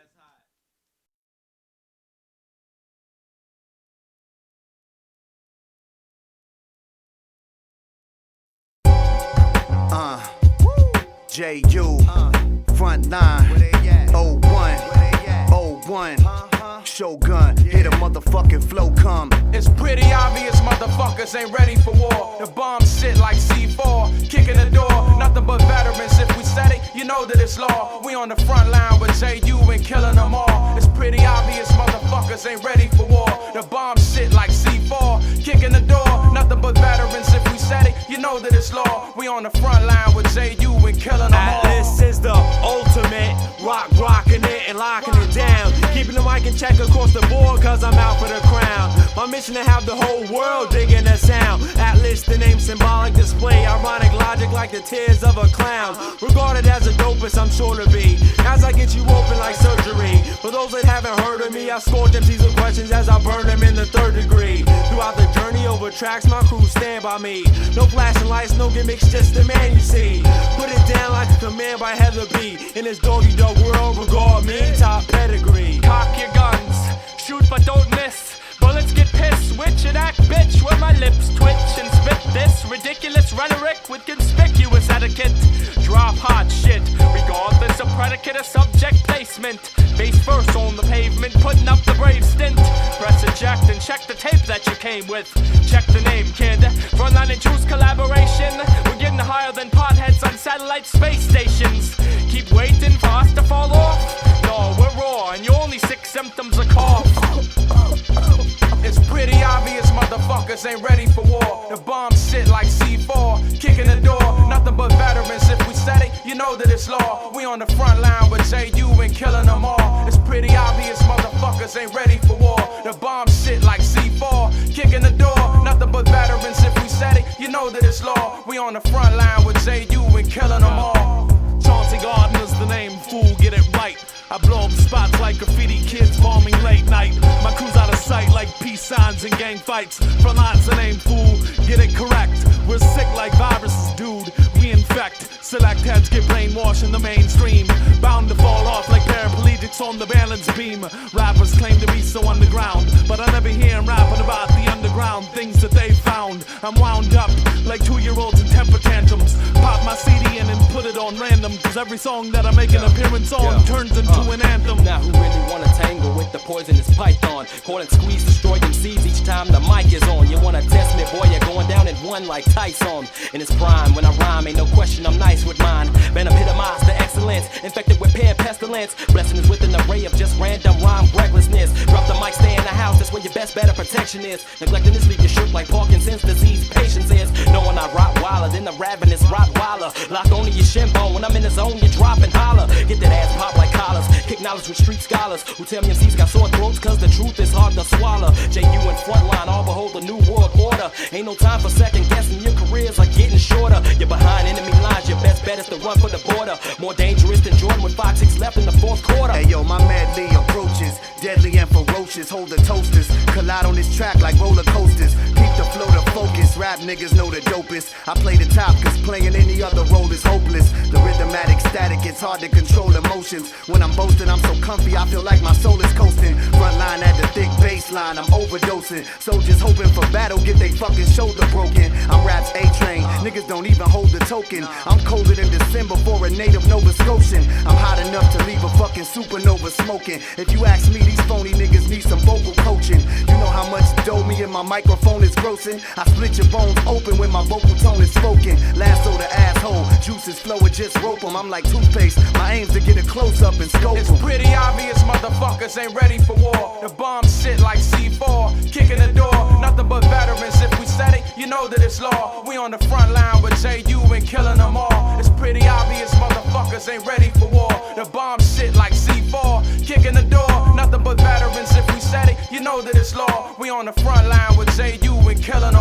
J.U. Frontline. 01. Shogun, hit a motherfucking flow come. It's pretty obvious motherfuckers ain't ready for war. The bomb sit like C4, kicking the door. Nothing but veterans. If we said it, you know that it's law. We on the front line with J.U. and killing them all. It's pretty obvious motherfuckers ain't ready for war. The bomb sit like C4, kicking the door. Nothing but veterans. If we said it, you know that it's law. We on the front line with J.U. and killing them all. This is the ultimate rocking it and locking it down. Keeping the mic in check across the board, cause I'm out for the crown. My mission to have the whole world digging the sound. Atlas, the name symbolic display, ironic logic like the tears of a clown. Regarded as the dopest I'm sure to be, as I get you open like surgery. For those that haven't heard of me, I scorch MCs with questions as I burn them in the 3rd degree. Throughout the journey over tracks, my crew stand by me. No flashing lights, no gimmicks, just the man you see. Put it down like a command by Heather B. In this doggy dog world, regard me top pedigree. Cock your guns, shoot but don't miss. Bullets get pissed, switch and act bitch. When my lips twitch and spit this ridiculous rhetoric with conspicuous etiquette. Drop hot shit, regardless of predicate or subject placement. Face first on the pavement, putting up the brave stint. Press eject and check the tape that you came with. Check the name, kid. Frontline and Juice collaboration. We're getting higher than potheads on satellite space stations. Keep waiting for us to fall off. No, we're raw, and your only 6 symptoms are cough. It's pretty obvious motherfuckers ain't ready for war. The bomb sit like C4, kicking the door. Nothing but veterans. If we said it, you know that it's law. We on the front line with J.U. and killing them all. It's pretty obvious motherfuckers ain't ready for war. The bomb sit like C4, kicking the door. Nothing but veterans. If we said it, you know that it's law. We on the front line with J.U. and killing them all. Chauncie Gardner's the name, fool, get it right. I blow up spots like graffiti kids bombing late night. My crew's out of sight like peace signs and gang fights. Frontline's the name, fool, get it correct. We're sick like viruses, dude, we infect. Select heads get brainwashed in the mainstream. Bound to fall off like paraplegics on the balance beam. Rappers claim to be so underground, but I never hear them rapping about the underground things that they found. I'm wound up like 2-year-olds in temper tantrums. Pop my CD in and put it on random, cause every song that I make an appearance on turns into an anthem. Now who really wanna tangle with the poisonous python? on. Corn and squeeze, destroy them seeds each time the mic is on. You wanna test me, boy, you're going down in one like Tyson. In his prime, when I rhyme, ain't no question I'm nice with mine. Man, epitomize the excellence, infected with pear pestilence. Blessing is with an array of just random rhyme recklessness. Drop the mic, stay in the house, that's where your best better protection is. Neglecting this leave you shook like Parkinson's disease. Patience is knowing I rock wilder than the ravenous Rottweiler. Lock onto your shin bone when I'm in the zone, you drop and holler. Get that ass pop like collars. Kick knowledge with street scholars who tell me MCs got sore throats cause the truth is hard to swallow. J.U.I.C.E and Frontline all behold the new world order. Ain't no time for second guessing, your careers are getting shorter. You're behind enemy lines, your best bet is to run for the border. More dangerous than Jordan with 5-6 left in the fourth quarter. Hey yo, my medley approaches, deadly and ferocious. Hold the toasters, collide on this track like roller coasters. Keep the flow to focus, rap niggas know the dopest. I play the top cause playing any other role is hopeless. The rhythmatic static, it's hard to control emotions. When I'm boasting, I'm so comfy, I feel like my soul is coasting. Frontline at the thick baseline, I'm overdosing. Soldiers hoping for battle, get they fucking shoulder broken. I'm rap's A-train, niggas don't even hold the token. I'm colder than December for a native Nova Scotian. I'm hot enough to leave a fucking supernova smoking. If you ask me, these phony niggas need some vocal coaching. You know how much dough me and my microphone is grossing. I split your bones open when my vocal tone is spoken. Lasso the asshole, juices flowing, just rope 'em. I'm like toothpaste, my aim's to get a close up and scope 'em. It's pretty obvious motherfuckers ain't ready for war. The bomb shit like C4, kicking the door. Nothing but veterans, if we said it, you know that it's law. We on the front line with J.U.I.C.E and killing them all. It's pretty obvious motherfuckers ain't ready for war. The bomb shit like C4, kicking the door. Nothing but veterans, if we said it, you know that it's law. We on the front line with J.U.I.C.E and killing